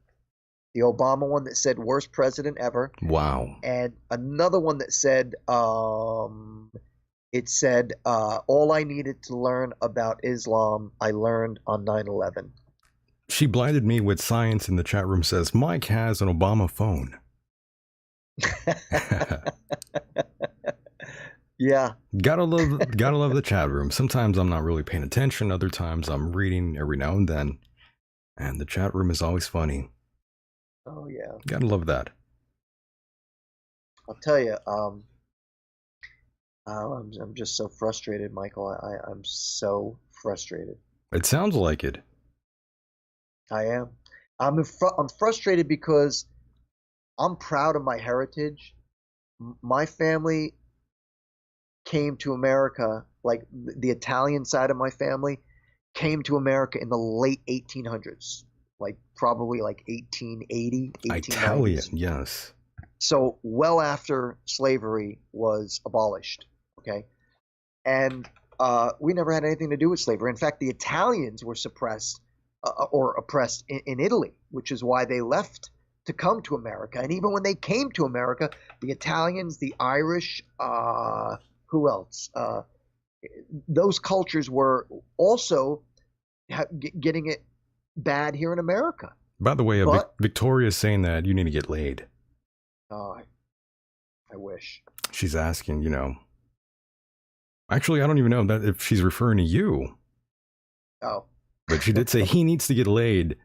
The Obama one that said worst president ever. Wow. And another one that said it said all I needed to learn about Islam I learned on 9/11. She blinded me with science in the chat room says Mike has an Obama phone. Yeah. Gotta love the chat room. Sometimes I'm not really paying attention, other times I'm reading every now and then. And the chat room is always funny. Oh yeah. Gotta love that. I'll tell you, I'm just so frustrated, Michael. I'm so frustrated. It sounds like it. I am. I'm frustrated because I'm proud of my heritage. My family came to America, like the Italian side of my family came to America in the late 1800s, like probably like 1880, 1890s. Italian, yes. So well after slavery was abolished, okay? And we never had anything to do with slavery. In fact, the Italians were suppressed or oppressed in Italy, which is why they left to come to America. And even when they came to America, the Italians, the Irish, who else? Those cultures were also getting it bad here in America. By the way, Victoria's saying that you need to get laid. Oh, I wish. She's asking, Actually, I don't even know that if she's referring to you. Oh. But she did say he needs to get laid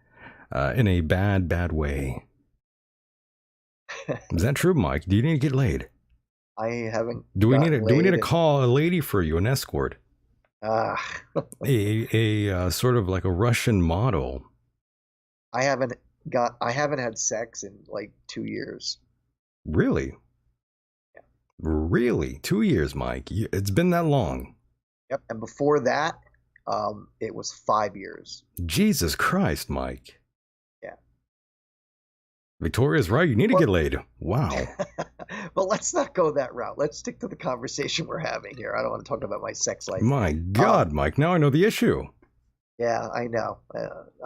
in a bad way. Is that true, Mike? Do you need to get laid? I haven't. Do we need to call a lady for you, an escort? a sort of like a Russian model. I haven't had sex in like 2 years. Really? Yeah. Really? 2 years, Mike. It's been that long. Yep. And before that, it was 5 years. Jesus Christ, Mike. Yeah. Victoria's right. You need to get laid. Wow. But let's not go that route. Let's stick to the conversation we're having here. I don't want to talk about my sex life. My God, Mike. Now I know the issue. Yeah, I know.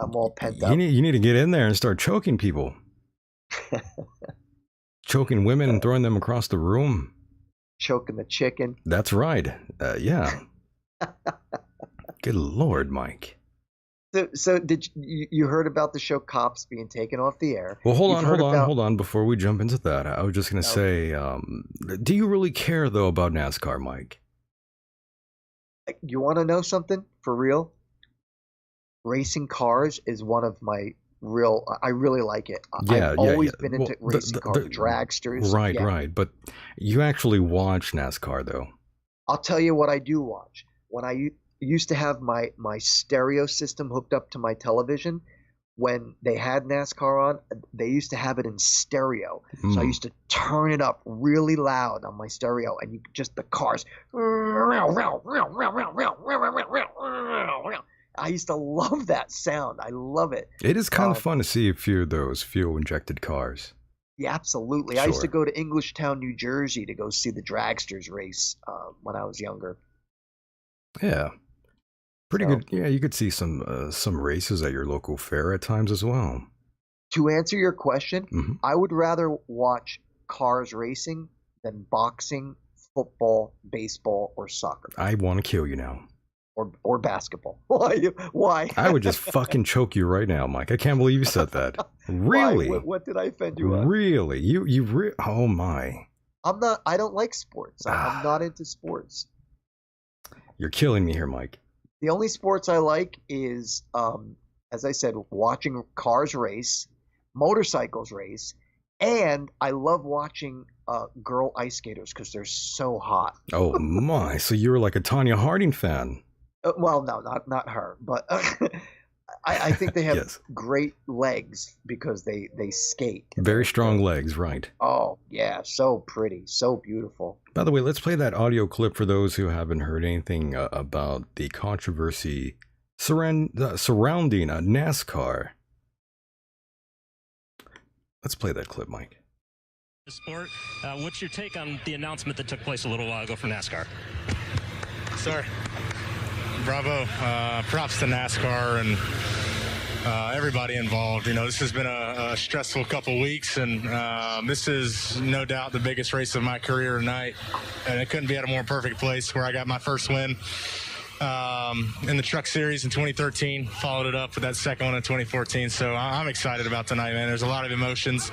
I'm all pent up. You need to get in there and start choking people. Choking women and throwing them across the room. Choking the chicken. That's right. Yeah. Good Lord, Mike. So did you heard about the show Cops being taken off the air? Well, hold on. Before we jump into that, I was just going to say, do you really care, though, about NASCAR, Mike? You want to know something for real? Racing cars is one of my I really like it. I've always been into racing cars, dragsters. Right, right. But you actually watch NASCAR, though. I'll tell you what I do watch. When I used to have my stereo system hooked up to my television, when they had NASCAR on, they used to have it in stereo. So I used to turn it up really loud on my stereo, and the cars. I used to love that sound. I love it. It is kind of fun to see a few of those fuel-injected cars. Yeah, absolutely. Sure. I used to go to Englishtown, New Jersey to go see the dragsters race when I was younger. Yeah. Pretty good. Yeah, you could see some races at your local fair at times as well. To answer your question, Mhm. I would rather watch cars racing than boxing, football, baseball, or soccer, I want to kill you now. or basketball. Why? Why? I would just fucking choke you right now, Mike. I can't believe you said that. Why? Really? What did I offend you on? Really? Oh my. I'm not. I don't like sports. I'm not into sports. You're killing me here, Mike. The only sports I like is, as I said, watching cars race, motorcycles race, and I love watching girl ice skaters because they're so hot. Oh my. So you're like a Tanya Harding fan. Well, no, not her, but I think they have Yes. great legs because they skate. Very strong legs, right. Oh yeah, so pretty, so beautiful. By the way, let's play that audio clip for those who haven't heard anything about the controversy surrounding NASCAR. Let's play that clip, Mike. Sport. What's your take on the announcement that took place a little while ago for NASCAR? Sorry. Bravo. Props to NASCAR and everybody involved. You know, this has been a stressful couple weeks, and this is no doubt the biggest race of my career tonight. And it couldn't be at a more perfect place where I got my first win in the Truck Series in 2013. Followed it up with that second one in 2014. So I'm excited about tonight, man. There's a lot of emotions,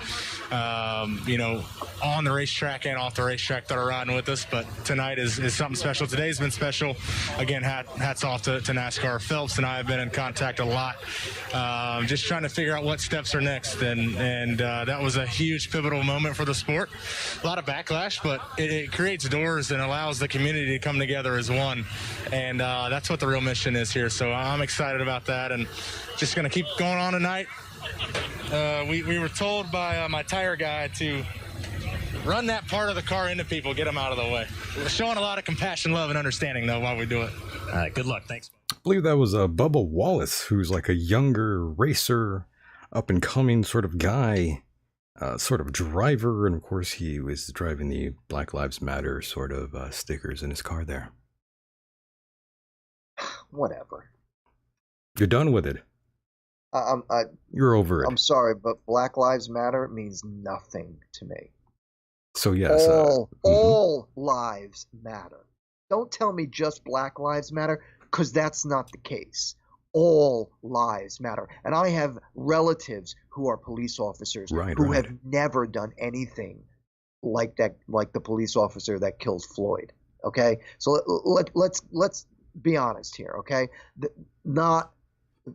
you know, on the racetrack and off the racetrack that are riding with us. But tonight is something special. Today's been special. Again, hats off to NASCAR. Phelps and I have been in contact a lot, just trying to figure out what steps are next. And that was a huge pivotal moment for the sport. A lot of backlash, but it creates doors and allows the community to come together as one. And that's what the real mission is here. So I'm excited about that, and just going to keep going on tonight. We were told by my tire guy to run that part of the car into people, get them out of the way. We're showing a lot of compassion, love, and understanding, though, while we do it. All right, good luck. Thanks. I believe that was Bubba Wallace, who's like a younger racer, up-and-coming sort of guy, sort of driver, and of course he was driving the Black Lives Matter sort of stickers in his car there. Whatever. You're done with it. You're over it. I'm sorry, but Black Lives Matter means nothing to me. So yes, all lives matter. Don't tell me just Black Lives Matter, because that's not the case. All lives matter. And I have relatives who are police officers who have never done anything like that, like the police officer that killed Floyd. Okay, so let's be honest here. Okay, not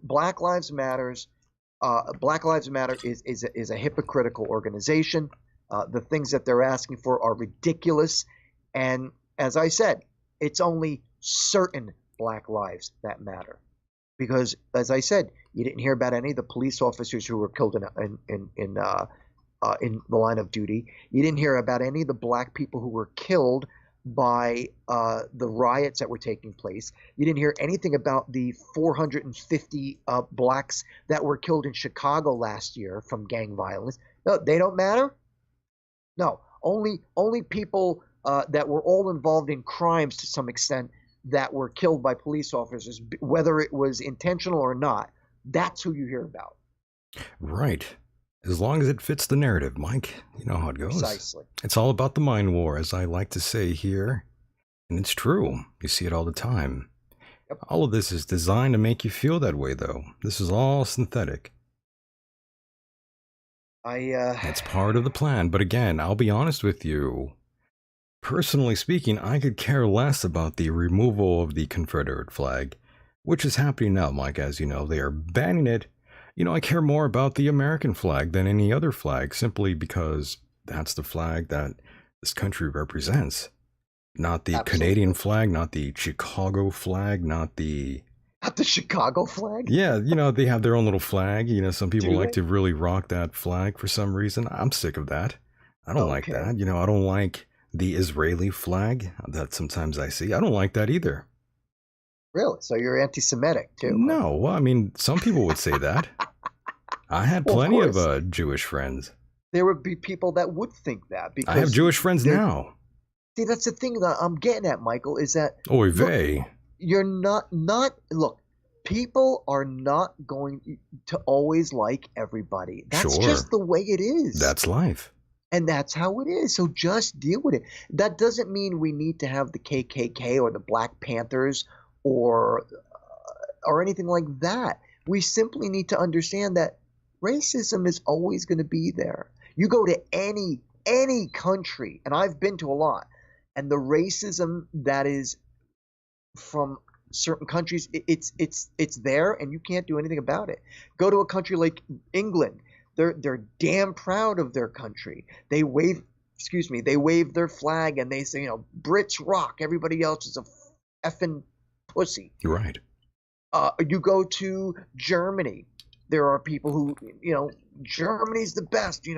Black Lives Matters. Black Lives Matter is a hypocritical organization. The things that they're asking for are ridiculous, and as I said, it's only certain Black lives that matter. Because, as I said, you didn't hear about any of the police officers who were killed in the line of duty. You didn't hear about any of the black people who were killed by the riots that were taking place. You didn't hear anything about the 450 blacks that were killed in Chicago last year from gang violence. No, they don't matter. No, only people that were all involved in crimes to some extent that were killed by police officers, whether it was intentional or not. That's who you hear about. Right. As long as it fits the narrative, Mike. You know how it goes. Precisely. It's all about the mind war, as I like to say here. And it's true. You see it all the time. Yep. All of this is designed to make you feel that way, though. This is all synthetic. It's part of the plan. But again, I'll be honest with you. Personally speaking, I could care less about the removal of the Confederate flag, which is happening now, Mike, as you know. They are banning it. You know, I care more about the American flag than any other flag, simply because that's the flag that this country represents. Not the Canadian flag, not the Chicago flag, not the Chicago flag? Yeah, you know, they have their own little flag. You know, some people like to really rock that flag for some reason. I'm sick of that. I don't like that. You know, I don't like the Israeli flag that sometimes I see. I don't like that either. Really? So you're anti-Semitic too? No, well, I mean, some people would say that. I had plenty of Jewish friends. There would be people that would think that. Because I have Jewish friends now. See, that's the thing that I'm getting at, Michael, is that... Oy vey. You're not... Look, People are not going to always like everybody. That's Sure. just the way it is. That's life. And that's how it is. So just deal with it. That doesn't mean we need to have the KKK or the Black Panthers or anything like that. We simply need to understand that racism is always going to be there. You go to any country, and I've been to a lot, and the racism that is from certain countries, it's there, and you can't do anything about it. Go to a country like England. They're damn proud of their country. They wave their flag and they say, Brits rock. Everybody else is a effing pussy. You're right. You go to Germany. There are people who, Germany's the best.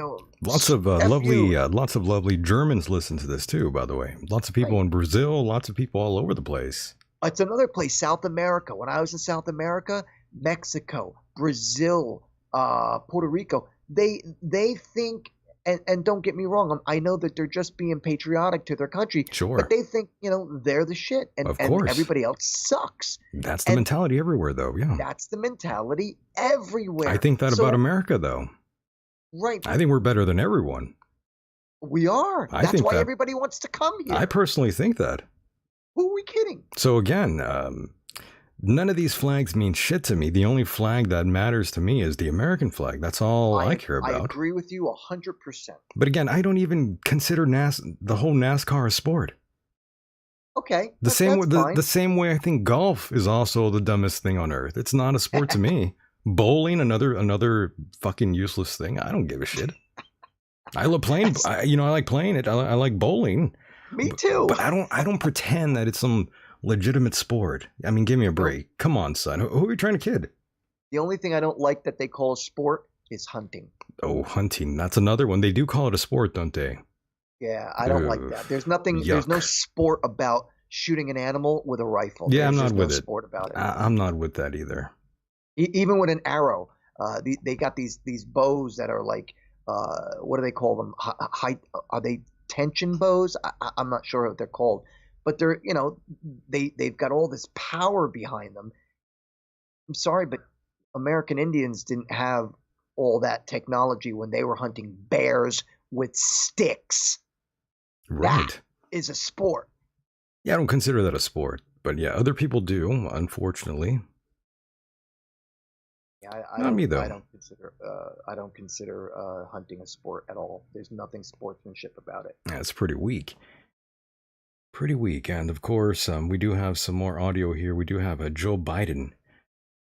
Lots of lovely Germans listen to this too. By the way, lots of people in Brazil. Lots of people all over the place. It's another place, South America. When I was in South America, Mexico, Brazil, Puerto Rico, they think, and don't get me wrong, I know that they're just being patriotic to their country, sure, but they think they're the shit, and everybody else sucks. That's the mentality everywhere, though. Yeah, that's the mentality everywhere. I think that about America, though. Right. I think we're better than everyone. We are. That's why everybody wants to come here. I personally think that. Who are we kidding? So again, none of these flags mean shit to me. The only flag that matters to me is the American flag. That's all I care about. I agree with you 100%. But again, I don't even consider the whole NASCAR a sport. Okay. The same way I think golf is also the dumbest thing on earth. It's not a sport to me. Bowling, another fucking useless thing. I don't give a shit. I love playing. I like playing it. I like bowling. Me too. But I don't pretend that it's some legitimate sport. I mean, give me a break. Come on, son. Who are you trying to kid? The only thing I don't like that they call a sport is hunting. Oh, hunting. That's another one. They do call it a sport, don't they? Yeah, I don't like that. There's nothing. Yuck. There's no sport about shooting an animal with a rifle. Yeah, I'm not with it. Sport about it. I'm not with that either. Even with an arrow, they got these bows that are like, what do they call them? Are they tension bows? I'm not sure what they're called, but they're they've got all this power behind them. I'm sorry, but American Indians didn't have all that technology when they were hunting bears with sticks. Right. That is a sport. Yeah, I don't consider that a sport, but yeah, other people do, unfortunately. Yeah, Not me though. I don't consider hunting a sport at all. There's nothing sportsmanship about it. Yeah, it's pretty weak. Pretty weak. And of course, we do have some more audio here. We do have Joe Biden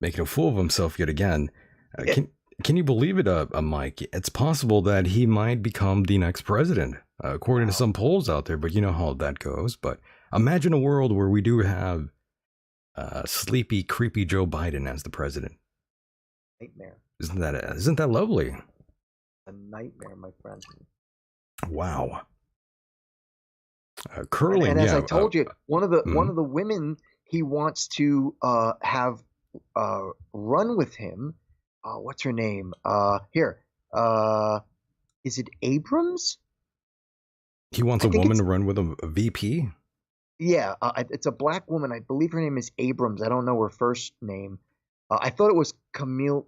making a fool of himself yet again. Can you believe it, Mike? It's possible that he might become the next president, according to some polls out there. But you know how that goes. But imagine a world where we do have sleepy, creepy Joe Biden as the president. Nightmare. Isn't that lovely? A nightmare, my friend. Wow. Curling. And as I told you, one of the women he wants to have run with him. What's her name? Is it Abrams? He wants a woman to run with a VP? Yeah, it's a black woman. I believe her name is Abrams. I don't know her first name. I thought it was Camille.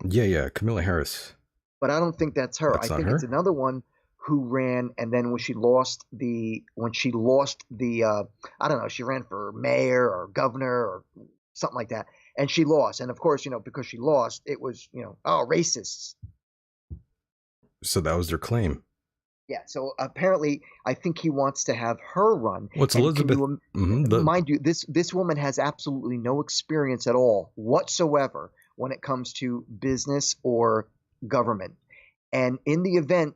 Yeah, Camilla Harris. But I don't think that's her. That's I think it's another one who ran, and then when she lost the, I don't know, she ran for mayor or governor or something like that, and she lost. And of course, because she lost, it was, racists. So that was their claim. Yeah. So apparently, I think he wants to have her run. What's Elizabeth? Mind you, this woman has absolutely no experience at all whatsoever when it comes to business or government. And in the event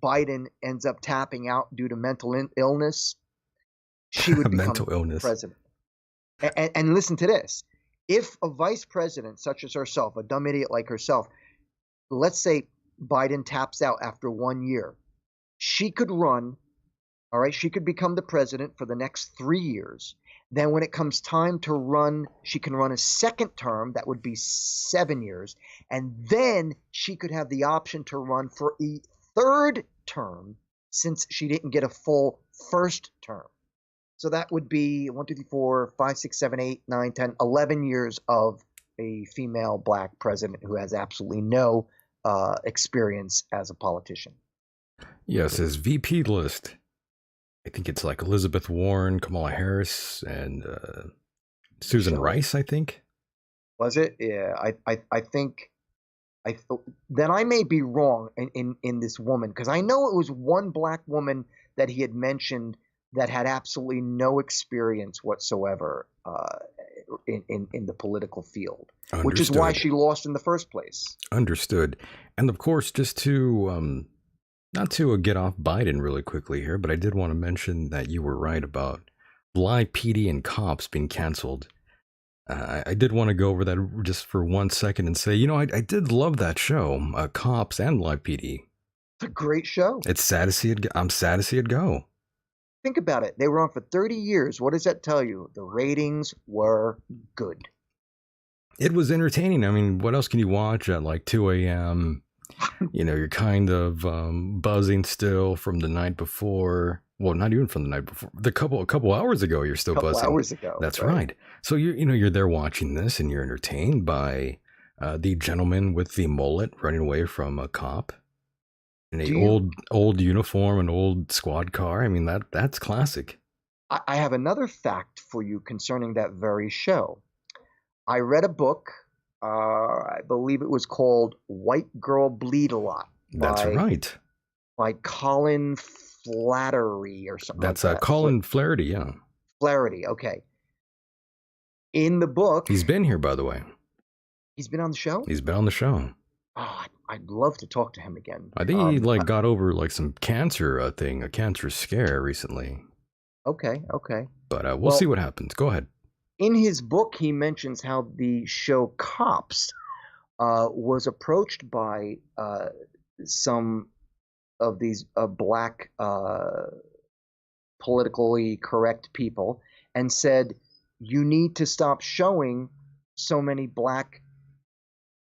Biden ends up tapping out due to mental illness, she would become president. And listen to this. If a vice president such as herself, a dumb idiot like herself, let's say Biden taps out after 1 year, she could run, all right? She could become the president for the next 3 years. Then when it comes time to run, she can run a second term. That would be 7 years. And then she could have the option to run for a third term since she didn't get a full first term. So that would be 1, 2, 3, 4, 5, 6, 7, 8, 9, 10, 11 years of a female black president who has absolutely no experience as a politician. Yes, his VP list. I think it's like Elizabeth Warren, Kamala Harris, and Susan Rice, I think. Was it? Yeah, I think then I may be wrong in this woman, because I know it was one black woman that he had mentioned that had absolutely no experience whatsoever in the political field, which is why she lost in the first place. Understood. And of course, just to not to get off Biden really quickly here, but I did want to mention that you were right about live PD and cops being canceled. I did want to go over that just for 1 second and say, I did love that show, Cops and Live PD. It's a great show. I'm sad to see it go. Think about it. They were on for 30 years. What does that tell you? The ratings were good. It was entertaining. I mean, what else can you watch at like 2 a.m.? You're kind of buzzing still from the night before. Well, not even from the night before. A couple hours ago, you're still buzzing. Hours ago. That's right. So you're there watching this, and you're entertained by the gentleman with the mullet running away from a cop in a old uniform, an old squad car. I mean, that's classic. I have another fact for you concerning that very show. I read a book. I believe it was called White Girl Bleed a Lot. That's right. By Colin Flaherty or something. That's like that. Colin Flaherty, yeah. Flaherty, okay. In the book, he's been here, by the way. He's been on the show? He's been on the show. Oh, I'd love to talk to him again. I think he got over like some cancer a cancer scare recently. Okay. But we'll see what happens. Go ahead. In his book, he mentions how the show Cops was approached by some of these black politically correct people and said, you need to stop showing so many black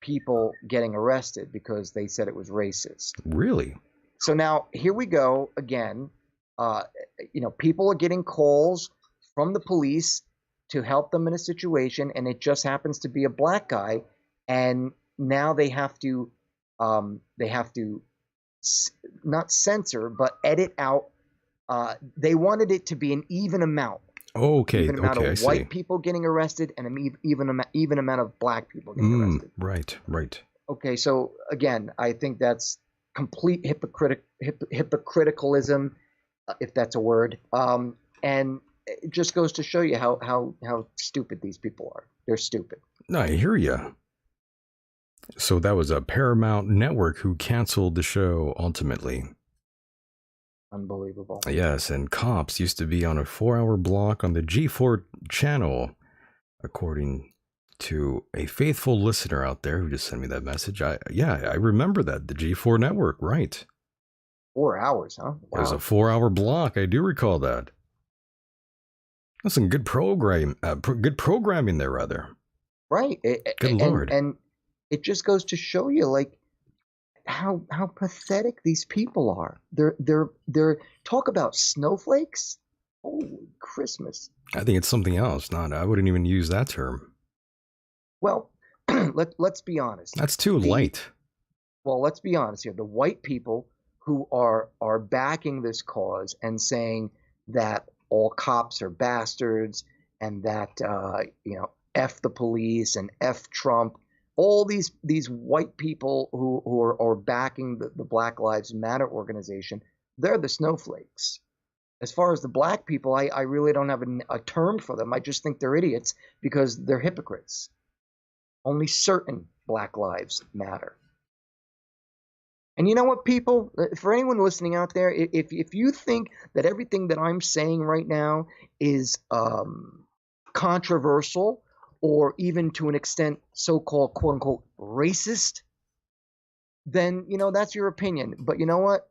people getting arrested because they said it was racist. Really? So now here we go again. People are getting calls from the police to help them in a situation, and it just happens to be a black guy, and now they have to not censor but edit out. They wanted it to be an even amount. Okay. Even amount of I white see. people getting arrested and an even amount of black people getting arrested. Right. Okay, so again, I think that's complete hypocriticalism, if that's a word. And it just goes to show you how stupid these people are. They're stupid. No, I hear you. So that was a Paramount Network who canceled the show ultimately. Unbelievable. Yes, and Cops used to be on a 4-hour block on the G4 channel, according to a faithful listener out there who just sent me that message. I remember that, the G4 network, right? 4 hours, huh? Wow. It was a 4-hour block. I do recall that. That's some good programming there, rather. Right. Good Lord. And it just goes to show you, like, how pathetic these people are. They're talk about snowflakes. Holy Christmas. I think it's something else. I wouldn't even use that term. Well, let's be honest. That's too light. Well, let's be honest here. The white people who are backing this cause and saying that all cops are bastards and that F the police and F Trump. All these white people who are backing the Black Lives Matter organization, they're the snowflakes. As far as the black people, I really don't have a term for them. I just think they're idiots because they're hypocrites. Only certain black lives matter. And you know what, people? For anyone listening out there, if you think that everything that I'm saying right now is controversial, or even to an extent so-called quote-unquote racist, then, that's your opinion. But you know what?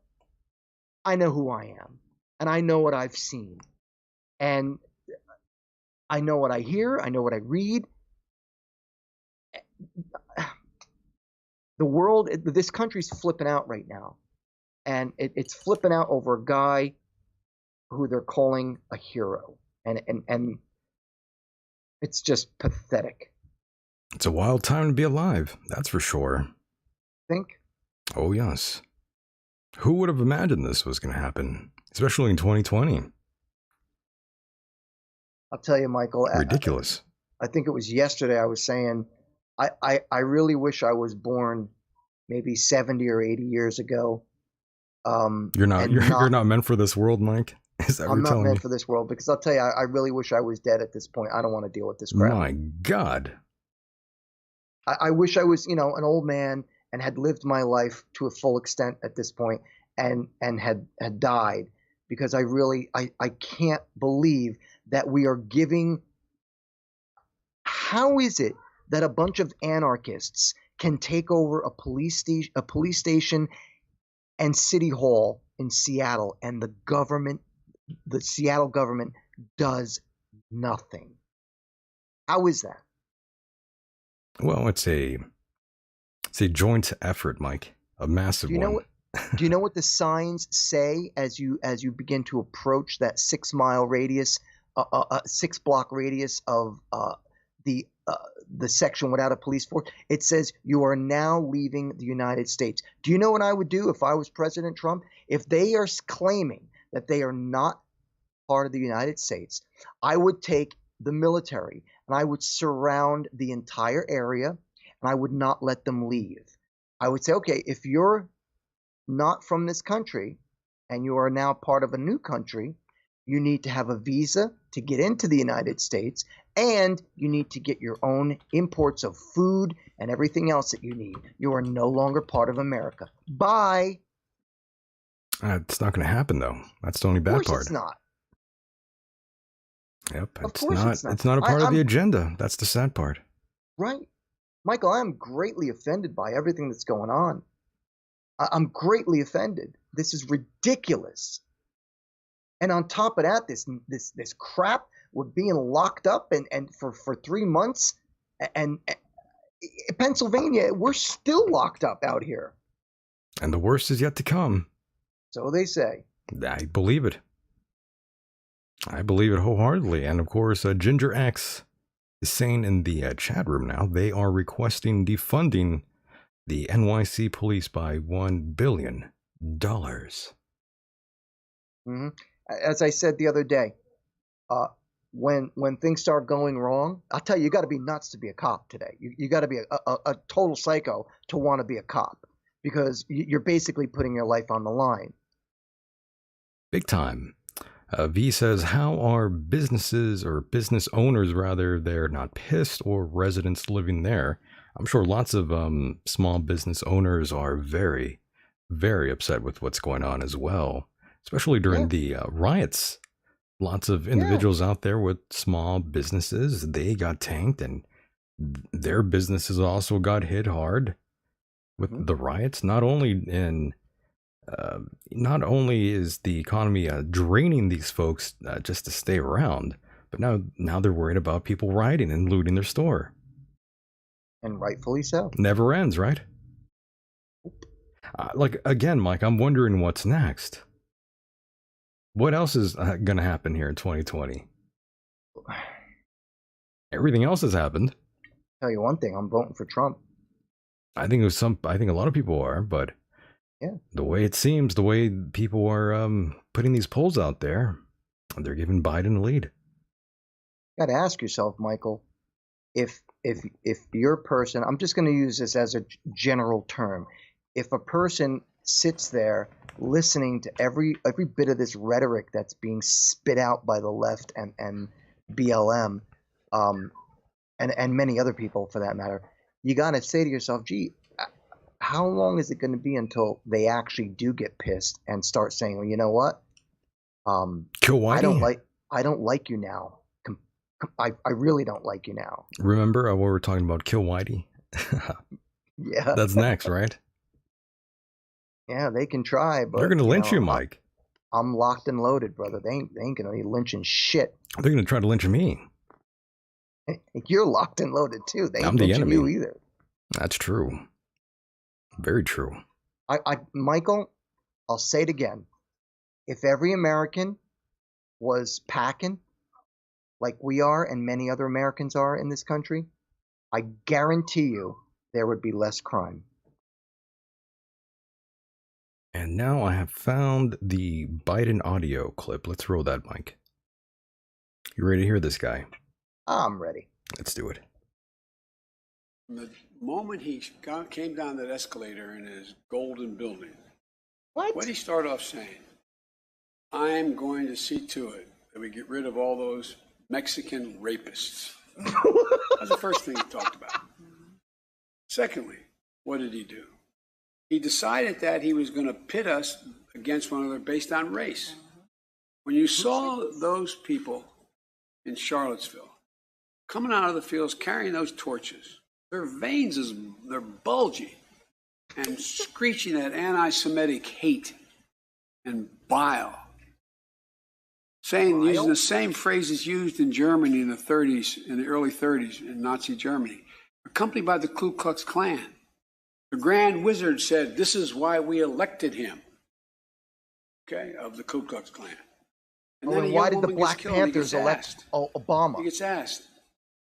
I know who I am, and I know what I've seen, and I know what I hear, I know what I read. The world, this country's flipping out right now, and it's flipping out over a guy who they're calling a hero. and it's just pathetic. It's a wild time to be alive, that's for sure. Think? Oh, yes. Who would have imagined this was going to happen, especially in 2020? I'll tell you, Michael. Ridiculous. I think it was yesterday I was saying I really wish I was born maybe 70 or 80 years ago. You're not meant for this world, Mike? Is that what I'm you're not telling meant me? for this world, because I'll tell you, I really wish I was dead at this point. I don't want to deal with this crap. My God. I wish I was, an old man and had lived my life to a full extent at this point and had died, because I can't believe that we are giving. How is it that a bunch of anarchists can take over a police station and city hall in Seattle, and the Seattle government does nothing? How is that? Well, it's a joint effort, Mike. A massive one. Do you know what the signs say as you begin to approach that 6 mile radius, 6 block radius of the section without a police force? It says you are now leaving the United States. Do you know what I would do if I was President Trump? If they are claiming that they are not part of the United States, I would take the military and I would surround the entire area, and I would not let them leave. I would say, okay, if you're not from this country and you are now part of a new country, you need to have a visa to get into the United States, and you need to get your own imports of food and everything else that you need. You are no longer part of America. Bye. It's not going to happen, though. That's the only bad part. Of course it's not. Yep, Of course it's not. It's not a part of the agenda. That's the sad part. Right. Michael, I'm greatly offended by everything that's going on. I'm greatly offended. This is ridiculous. And on top of that, this crap with being locked up and for 3 months, and Pennsylvania, we're still locked up out here. And the worst is yet to come. So they say. I believe it. I believe it wholeheartedly. And of course, Ginger X is saying in the chat room now, they are requesting defunding the NYC police by $1 billion. Mm-hmm. As I said the other day, when things start going wrong, I'll tell you got to be nuts to be a cop today. You got to be a total psycho to want to be a cop, because you're basically putting your life on the line. Big time. V says, how are businesses, or business owners rather, they're not pissed, or residents living there? I'm sure lots of small business owners are very, very upset with what's going on as well, especially during the riots. Lots of individuals out there with small businesses, they got tanked, and their businesses also got hit hard with the riots. Not only is the economy draining these folks just to stay around, but now they're worried about people rioting and looting their store. And rightfully so. Never ends, right? Again, Mike, I'm wondering what's next. What else is going to happen here in 2020? Everything else has happened. Tell you one thing, I'm voting for Trump. I think a lot of people are, but the way it seems, the way people are putting these polls out there, they're giving Biden the lead. You got to ask yourself, Michael, if your person, I'm just going to use this as a general term, if a person sits there listening to every bit of this rhetoric that's being spit out by the left and BLM, and many other people for that matter, you got to say to yourself, gee, how long is it going to be until they actually do get pissed and start saying, well, you know what? Kill Whitey. I don't like you now. I really don't like you now. Remember what we were talking about, Kill Whitey? Yeah. That's next, right? Yeah, they can try, but they're going to lynch you, Mike. I'm locked and loaded, brother. They ain't going to be lynching shit. They're going to try to lynch me. You're locked and loaded too. They ain't I'm the lynching enemy. you either. That's true. Very true. Michael, I'll say it again. If every American was packing like we are and many other Americans are in this country, I guarantee you there would be less crime. And now I have found the Biden audio clip. Let's roll that, Mike. You ready to hear this guy? I'm ready. Let's do it. The moment he came down that escalator in his golden building, what he started off saying, I'm going to see to it that we get rid of all those Mexican rapists. That's the first thing he talked about. Secondly, what did he do? He decided that he was going to pit us against one another based on race. When you saw those people in Charlottesville coming out of the fields carrying those torches, their veins, they're bulgy and screeching that anti-Semitic hate and bile, using the same phrases used in Germany in the early 30s in Nazi Germany, accompanied by the Ku Klux Klan. The Grand Wizard said, this is why we elected him, of the Ku Klux Klan. And then why did the Black Panthers elect Obama? He gets asked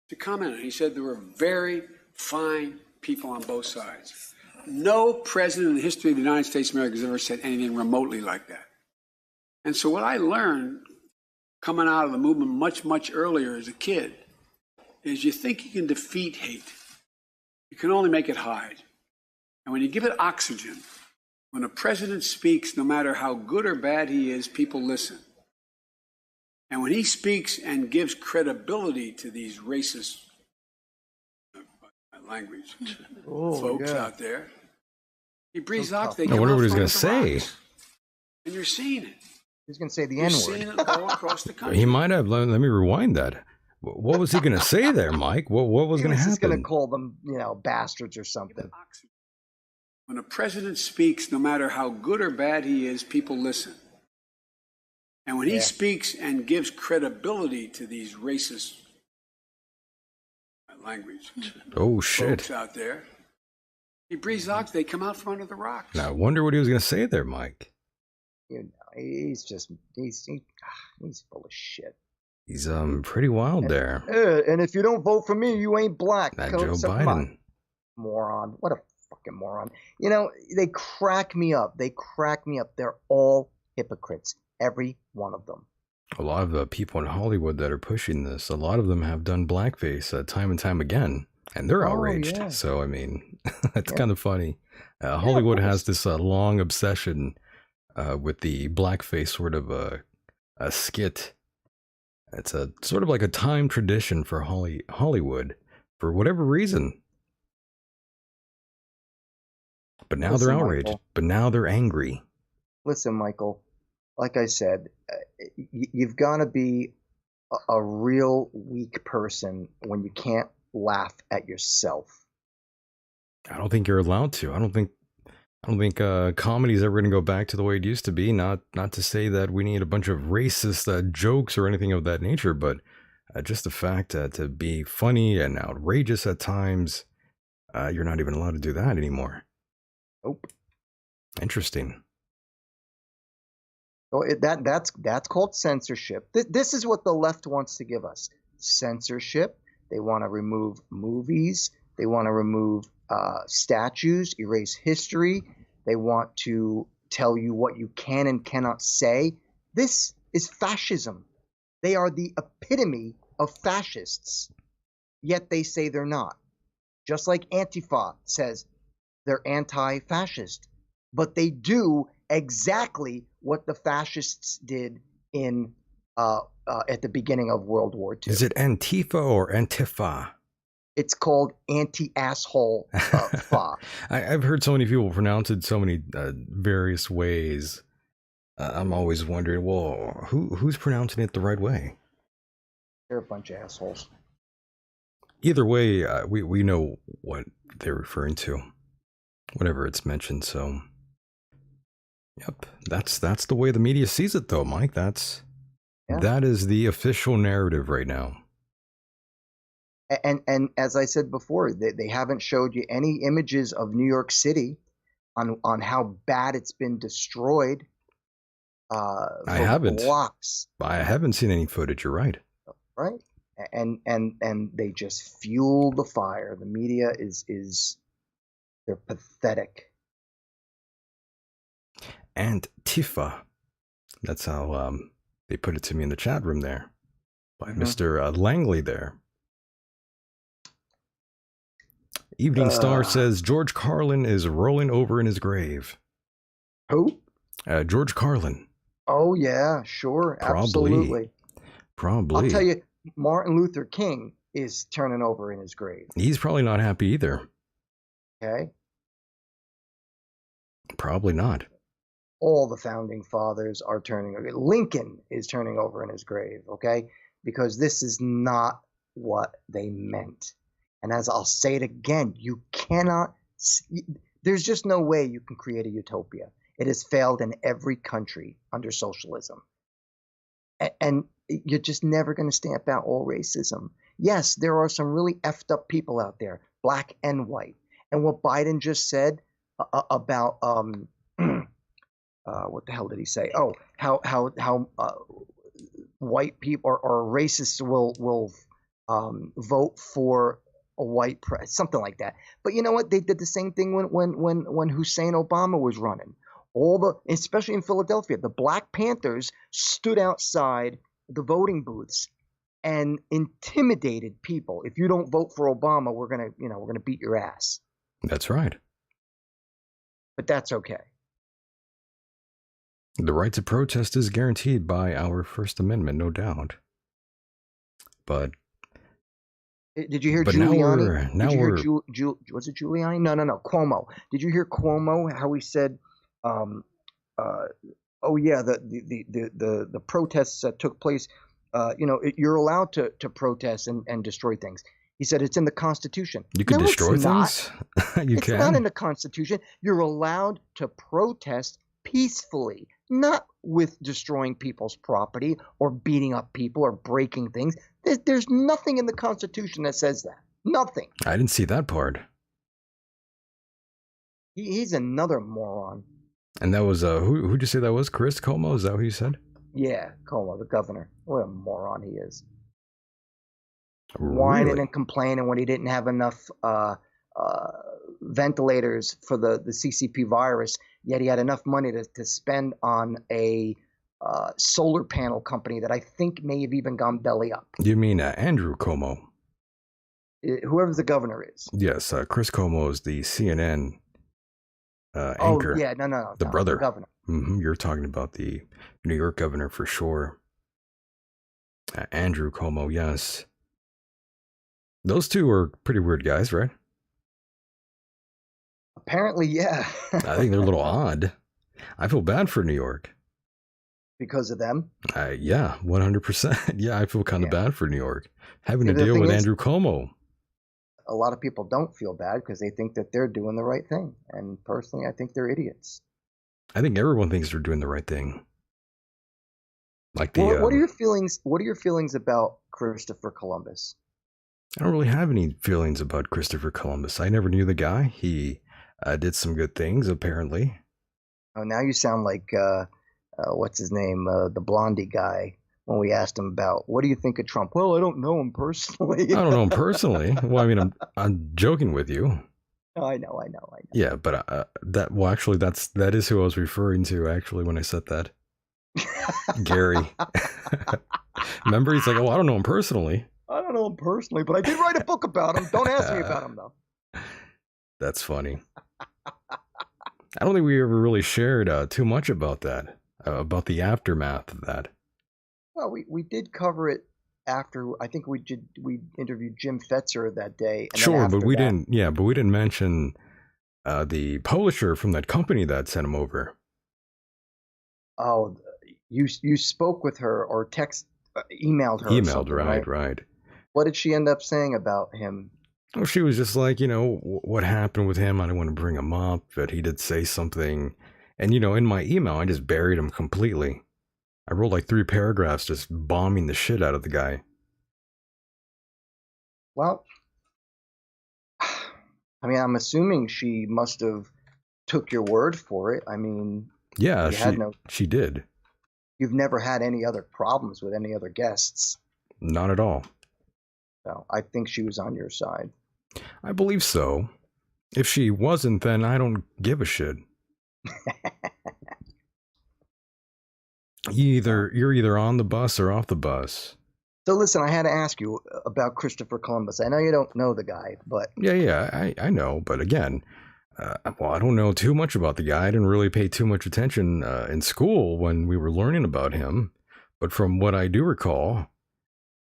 to comment on it. He said there were very fine people on both sides. No president in the history of the United States of America has ever said anything remotely like that. And so what I learned coming out of the movement much, much earlier as a kid is you think you can defeat hate. You can only make it hide. And when you give it oxygen, when a president speaks, no matter how good or bad he is, people listen. And when he speaks and gives credibility to these racist language folks out there, he breathes out. I wonder what he's going to say. And you're seeing it. He's going to say the You're N-word. seeing it all across the country. He might have. Let me rewind that. What was he going to say there, Mike? What was going to happen? He's going to call them, bastards or something. When a president speaks, no matter how good or bad he is, people listen. And when he speaks and gives credibility to these racist language folks out there, he breathes out. They come out from under the rocks. Now, I wonder what he was going to say there, Mike. He's full of shit. He's pretty wild there. And if you don't vote for me, you ain't black. That Joe Biden. Moron. What a fucking moron. They crack me up. They're all hypocrites. Every one of them. A lot of the people in Hollywood that are pushing this, a lot of them have done blackface time and time again, and they're outraged. Yeah. So, I mean, that's kind of funny. Hollywood has this long obsession with the blackface sort of a skit. It's a sort of like a time tradition for Hollywood for whatever reason. But now they're outraged. Michael. But now they're angry. Listen, Michael, like I said, you've got to be a real weak person when you can't laugh at yourself. I don't think you're allowed to. I don't think comedy is ever going to go back to the way it used to be. Not to say that we need a bunch of racist jokes or anything of that nature, but just the fact that to be funny and outrageous at times, you're not even allowed to do that anymore. Nope. Interesting. So that's called censorship. This is what the left wants to give us: censorship. They want to remove movies. They want to remove statues, erase history. They want to tell you what you can and cannot say. This is fascism. They are the epitome of fascists, yet they say they're not. Just like Antifa says they're anti-fascist, but they do exactly what the fascists did in at the beginning of World War II. Is it Antifa or Antifa? It's called anti-asshole fa. I've heard so many people pronounce it so many various ways. I'm always wondering, well, who's pronouncing it the right way? They're a bunch of assholes. Either way, we know what they're referring to, whatever it's mentioned. So, yep, that's the way the media sees it, though, Mike. That is the official narrative right now. And as I said before, they haven't showed you any images of New York City on how bad it's been destroyed. I haven't. Blocks. I haven't seen any footage. You're right. right? And they just fuel the fire. The media is they're pathetic. And Tifa. That's how they put it to me in the chat room there by Mr. Langley there. Evening Star says George Carlin is rolling over in his grave. Who? George Carlin. Oh yeah, sure, absolutely. Probably. I'll tell you, Martin Luther King is turning over in his grave. He's probably not happy either. Okay. Probably not. All the founding fathers are turning. Lincoln is turning over in his grave. Okay, because this is not what they meant. And as I'll say it again, you cannot. There's just no way you can create a utopia. It has failed in every country under socialism. And you're just never going to stamp out all racism. Yes, there are some really effed up people out there, black and white. And what Biden just said about what the hell did he say? Oh, how white people or racists will vote for a white something like that. But you know what? They did the same thing when Hussein Obama was running. Especially in Philadelphia, the Black Panthers stood outside the voting booths and intimidated people. If you don't vote for Obama, we're gonna beat your ass. That's right. But that's okay. The right to protest is guaranteed by our First Amendment, no doubt. But did you hear Giuliani? Was it Giuliani? No, Cuomo. Did you hear Cuomo? How he said, "Oh yeah, the protests that took place. You're allowed to protest and destroy things." He said it's in the Constitution. You can destroy things. It's not in the Constitution. You're allowed to protest peacefully, not with destroying people's property or beating up people or breaking things. There's nothing in the Constitution that says that. Nothing. I didn't see that part. He's another moron. And that was who'd you say that was? Chris Cuomo? Is that what you said? Yeah, Cuomo, the governor. What a moron he is. Really? Whining and complaining when he didn't have enough ventilators for the CCP virus, yet he had enough money to spend on a solar panel company that I think may have even gone belly up. You mean Andrew Cuomo? Whoever the governor is. Yes, Chris Cuomo is the CNN anchor. Oh, yeah, no. The brother. The governor. You're talking about the New York governor for sure. Andrew Cuomo, yes. Those two are pretty weird guys, right? Apparently, yeah. I think they're a little odd. I feel bad for New York. Because of them? Yeah, 100%. Yeah, I feel kind of bad for New York. Having to deal with Andrew Cuomo. A lot of people don't feel bad because they think that they're doing the right thing. And personally, I think they're idiots. I think everyone thinks they're doing the right thing. Like what are your feelings? What are your feelings about Christopher Columbus? I don't really have any feelings about Christopher Columbus. I never knew the guy. He did some good things, apparently. Oh, now you sound like what's his name, the Blondie guy. When we asked him about what do you think of Trump? Well, I don't know him personally. I don't know him personally. Well, I mean, I'm joking with you. Oh, I know. Yeah, but that is who I was referring to actually when I said that. Gary. Remember, he's like, oh, I don't know him personally. I don't know him personally, but I did write a book about him. Don't ask me about him, though. That's funny. I don't think we ever really shared too much about that, about the aftermath of that. Well, we did cover it after. I think we interviewed Jim Fetzer that day. And sure, but we didn't. Yeah, but we didn't mention the publisher from that company that sent him over. Oh, you spoke with her or emailed her. Right. What did she end up saying about him? Well, she was just like, what happened with him? I don't want to bring him up, but he did say something. And, in my email, I just buried him completely. I wrote like 3 paragraphs just bombing the shit out of the guy. Well, I mean, I'm assuming she must have took your word for it. I mean, yeah, she did. You've never had any other problems with any other guests. Not at all. So I think she was on your side. I believe so. If she wasn't, then I don't give a shit. You're either on the bus or off the bus. So listen, I had to ask you about Christopher Columbus. I know you don't know the guy, but Yeah, I know. But again, well, I don't know too much about the guy. I didn't really pay too much attention in school when we were learning about him. But from what I do recall,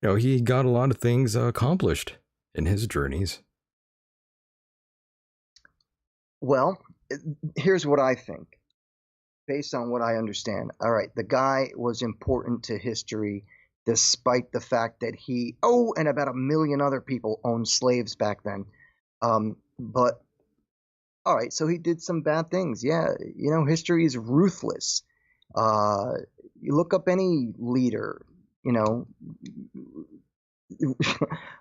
he got a lot of things accomplished in his journeys. well, here's what I think. Based on what I understand. All right, the guy was important to history despite the fact that and about 1 million other people owned slaves back then. But all right, so he did some bad things. Yeah, history is ruthless. You look up any leader,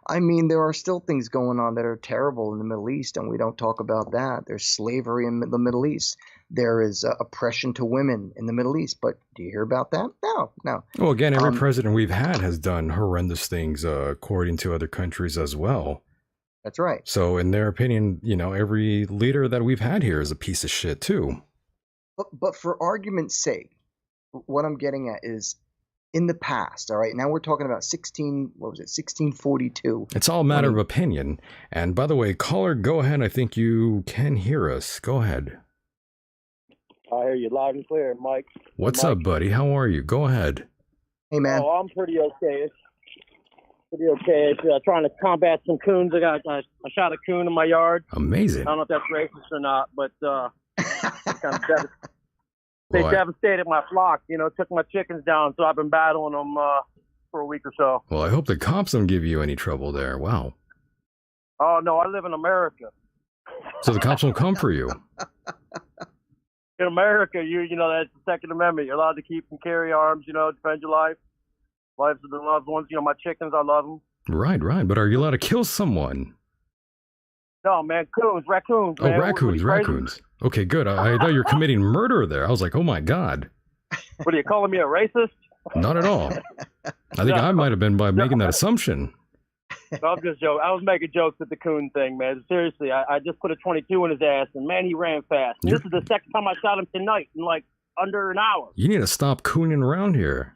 I mean, there are still things going on that are terrible in the Middle East, and we don't talk about that. There's slavery in the Middle East. There is oppression to women in the Middle East. But do you hear about that? No. Well, again, every president we've had has done horrendous things according to other countries as well. That's right. So in their opinion, every leader that we've had here is a piece of shit too. But for argument's sake, what I'm getting at is, in the past, all right, now we're talking about 1642. It's all a matter of opinion. And by the way, caller, go ahead. I think you can hear us. Go ahead. I hear you loud and clear, Mike. What's up, buddy? How are you? Go ahead. Hey, man. Oh, I'm pretty okay. Trying to combat some coons. I shot a coon in my yard. Amazing. I don't know if that's racist or not, but kind of they devastated my flock. Took my chickens down, so I've been battling them for a week or so. Well, I hope the cops don't give you any trouble there. Wow. Oh no, I live in America. So the cops won't come for you. In America, that's the Second Amendment. You're allowed to keep and carry arms. Defend your life, lives of the loved ones. My chickens, I love them. Right. But are you allowed to kill someone? No, man, raccoons. Oh, Man. raccoons. Okay, good. I thought you were committing murder there. I was like, oh my God. What are you calling me, a racist? Not at all. I think I might have been by making that assumption. No, I'm just joking. I was making jokes with the coon thing, man. Seriously, I just put a 22 in his ass, and man, he ran fast. This is the second time I shot him tonight in like under an hour. You need to stop cooning around here.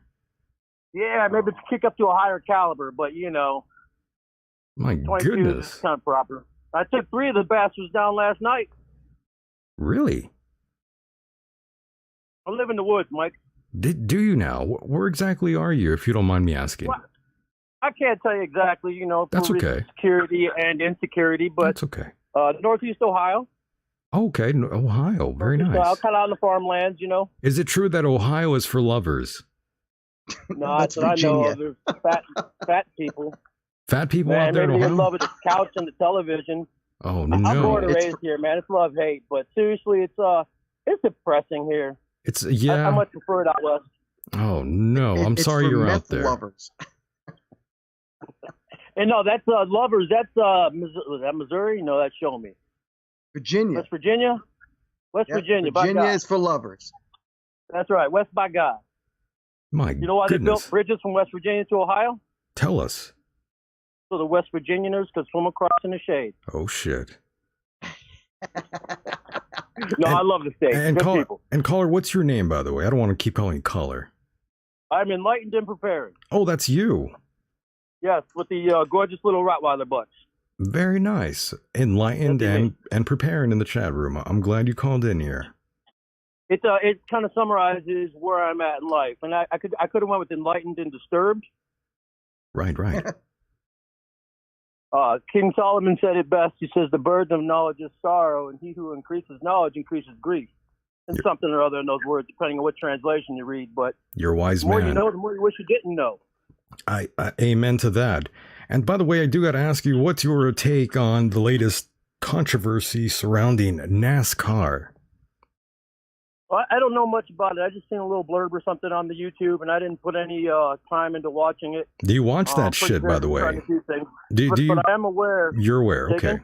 Yeah, maybe to kick up to a higher caliber, but My 22 goodness. is kind of proper. I took 3 of the bastards down last night. Really? I live in the woods, Mike. Do you now? Where exactly are you, if you don't mind me asking? Well, I can't tell you exactly, That's for okay. security and insecurity, but That's okay. Northeast Ohio. Okay, Ohio. Very nice. Ohio, kind of out in the farmlands, Is it true that Ohio is for lovers? No, that's what Virginia. I know of. There's fat people. Fat people Man, out there in maybe they Ohio? love it, the couch and the television. Oh, I'm born and no. raised here, man. It's love-hate, but seriously, it's depressing here. It's, I yeah. much prefer it out west. Oh, no. I'm It's sorry for you're meth out there. lovers. And no, that's lovers. That's was that Missouri? No, that's Show Me. Virginia. West Virginia. West Yep, Virginia. By Virginia God. is for lovers. That's right. West by God. My You know why they goodness. built bridges from West Virginia to Ohio? Tell us. So the West Virginianers could swim across in the shade. Oh, shit. No, I love the state. Good people. And caller, what's your name, by the way? I don't want to keep calling you caller. I'm enlightened and prepared. Oh, that's you. Yes, with the gorgeous little Rottweiler butts. Very nice. Enlightened and preparing in the chat room. I'm glad you called in here. It kind of summarizes where I'm at in life, and I could have went with enlightened and disturbed. Right. King Solomon said it best. He says, "The burden of knowledge is sorrow, and he who increases knowledge increases grief." And something or other in those words, depending on what translation you read. But You're a wise the more man. you know, the more you wish you didn't know. I amen to that. And by the way, I do got to ask you, what's your take on the latest controversy surrounding NASCAR? Well, I don't know much about it. I just seen a little blurb or something on the YouTube, and I didn't put any time into watching it. Do you watch that shit, by the way? But I am aware. You're aware, okay.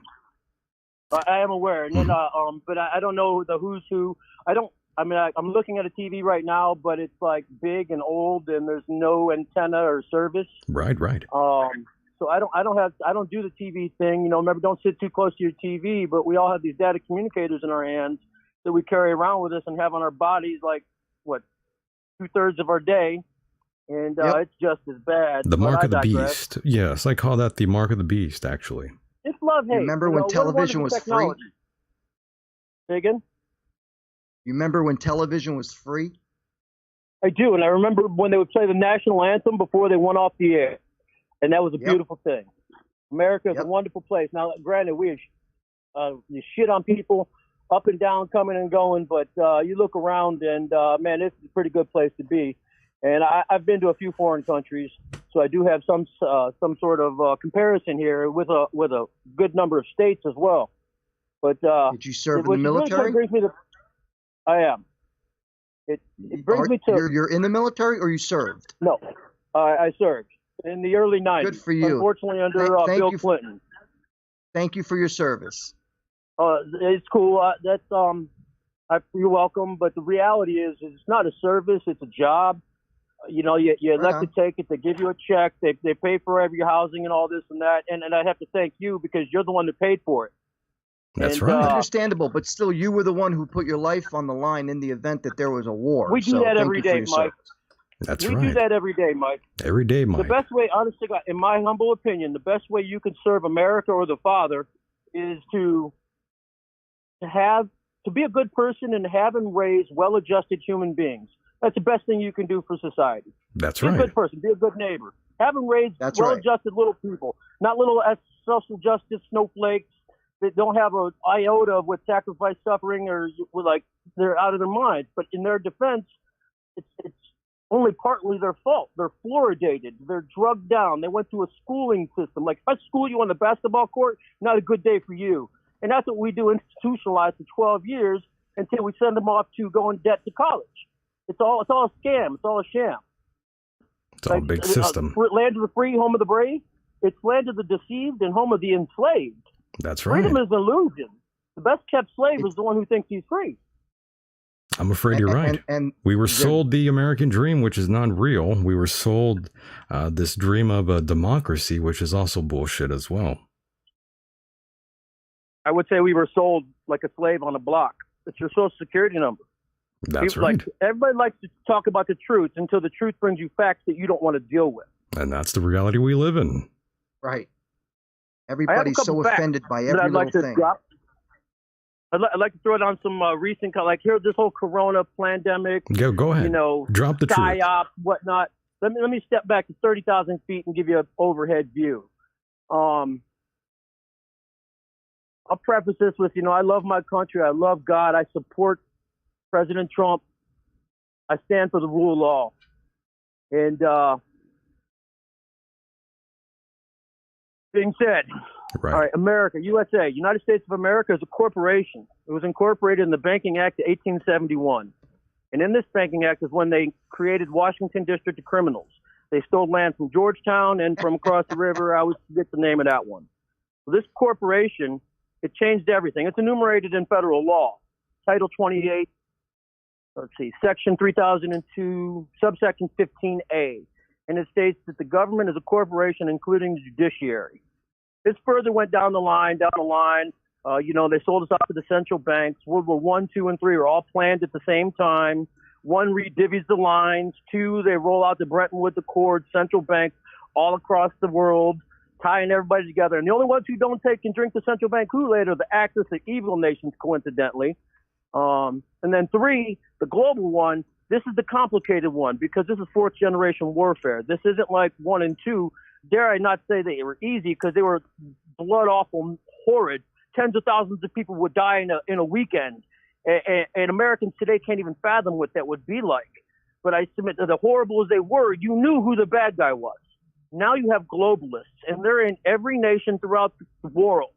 I am aware, and then, but I don't know the who's who. I don't I mean, I'm looking at a TV right now, but it's like big and old, and there's no antenna or service. Right. So I don't do the TV thing. You know, remember, don't sit too close to your TV. But we all have these data communicators in our hands that we carry around with us and have on our bodies, like what, 2/3 of our day, and it's just as bad. The mark of the beast. Yes, I call that the mark of the beast. Actually, it's love hate. Remember when television was free? Say again? You remember when television was free? I do, and I remember when they would play the national anthem before they went off the air, and that was a beautiful thing. America is a wonderful place. Now, granted, you shit on people up and down, coming and going, but you look around, and man, this is a pretty good place to be. And I've been to a few foreign countries, so I do have some sort of comparison here with a good number of states as well. But did you serve in the military? I am. It brings me to. You're in the military, or you served? No, I served in the early '90s. Good for you. Unfortunately, under Bill Clinton. Thank you for your service. It's cool. You're welcome. But the reality is, it's not a service; it's a job. You know, you elect to take it. They give you a check. They pay for every housing and all this and that. And I have to thank you because you're the one that paid for it. That's right. Understandable, but still, you were the one who put your life on the line in the event that there was a war. We do that every day, Mike. That's right. We do that every day, Mike. Every day, Mike. The best way, honestly, in my humble opinion, the best way you can serve America or the Father is to be a good person and have and raise well-adjusted human beings. That's the best thing you can do for society. That's right. Be a good person. Be a good neighbor. Have and raise well-adjusted little people, not little social justice snowflakes that don't have an iota of what sacrifice, suffering, or like they're out of their minds. But in their defense, it's only partly their fault. They're fluoridated. They're drugged down. They went through a schooling system. Like, if I school you on the basketball court, not a good day for you. And that's what we do, institutionalized for 12 years until we send them off to go in debt to college. It's all a scam. It's all a sham. It's all a big system. Land of the free, home of the brave. It's land of the deceived and home of the enslaved. That's right. Freedom is an illusion. The best kept slave is the one who thinks he's free. I'm afraid you're right. And we were sold the American dream, which is not real. We were sold this dream of a democracy, which is also bullshit as well. I would say we were sold like a slave on a block. It's your social security number. That's right. Everybody likes to talk about the truth until the truth brings you facts that you don't want to deal with. And that's the reality we live in. Right. Everybody's so offended by every little thing. I'd like to throw it on some recent, like here, this whole Corona pandemic. Go ahead. You know, drop the truth. PSYOP, whatnot. Let me step back to 30,000 feet and give you an overhead view. I'll preface this with, I love my country. I love God. I support President Trump. I stand for the rule of law. And being said, right. All right, America, USA, United States of America is a corporation. It was incorporated in the Banking Act of 1871. And in this Banking Act is when they created Washington District of Criminals. They stole land from Georgetown and from across the river. I always forget the name of that one. Well, this corporation, it changed everything. It's enumerated in federal law. Title 28, Section 3002, subsection 15A. And it states that the government is a corporation, including the judiciary. This further went down the line. They sold us off to the central banks. World War I, II, and III are all planned at the same time. One, redivvies the lines. Two, they roll out the Bretton Woods Accords, central banks all across the world, tying everybody together. And the only ones who don't take and drink the central bank Kool-Aid are the Axis of evil nations, coincidentally. And then three, the global one, this is the complicated one because this is fourth generation warfare. This isn't like 1 and 2. Dare I not say they were easy because they were blood awful, horrid. Tens of thousands of people would die in a weekend. And Americans today can't even fathom what that would be like. But I submit that, the horrible as they were, you knew who the bad guy was. Now you have globalists, and they're in every nation throughout the world.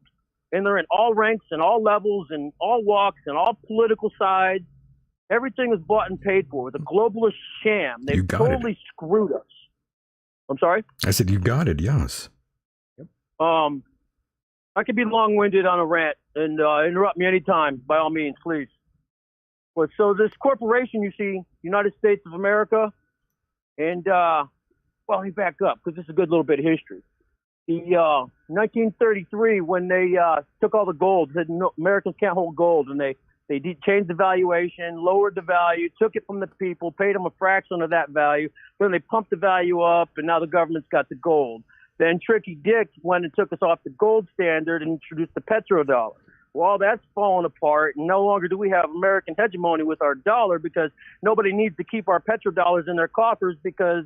And they're in all ranks and all levels and all walks and all political sides. Everything is bought and paid for with a globalist sham. They've totally screwed us. I'm sorry? I said you got it, yes. I could be long-winded on a rant, and interrupt me anytime, by all means, please. Well, so this corporation, you see, United States of America, and, well, let me back up because this is a good little bit of history. The 1933, when they took all the gold, said no, Americans can't hold gold, and they changed the valuation, lowered the value, took it from the people, paid them a fraction of that value. Then they pumped the value up, and now the government's got the gold. Then Tricky Dick went and took us off the gold standard and introduced the petrodollar. Well, that's fallen apart, and no longer do we have American hegemony with our dollar because nobody needs to keep our petrodollars in their coffers because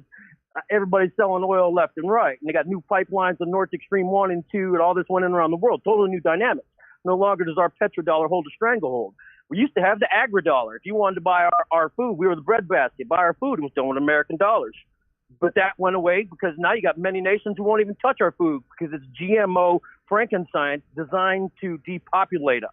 everybody's selling oil left and right. And they got new pipelines on North Extreme 1 and 2 and all this went in around the world. Totally new dynamics. No longer does our petrodollar hold a stranglehold. We used to have the agri-dollar. If you wanted to buy our food, we were the breadbasket. Buy our food, it was still in American dollars. But that went away because now you got many nations who won't even touch our food because it's GMO Frankenstein designed to depopulate us.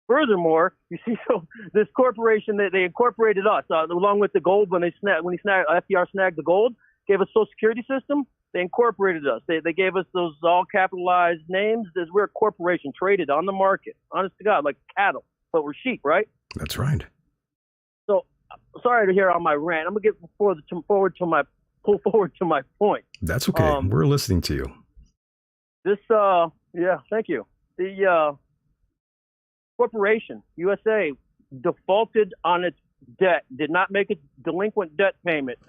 Furthermore, you see, so this corporation, they incorporated us along with the gold when FDR snagged the gold, gave us social security system. They incorporated us. They gave us those all capitalized names. We're a corporation traded on the market, honest to God, like cattle, but we're sheep, right? That's right. So sorry to hear all my rant. I'm gonna get pull forward to my point. That's okay. We're listening to you. This, yeah, thank you. The corporation, USA, defaulted on its debt, did not make a delinquent payment,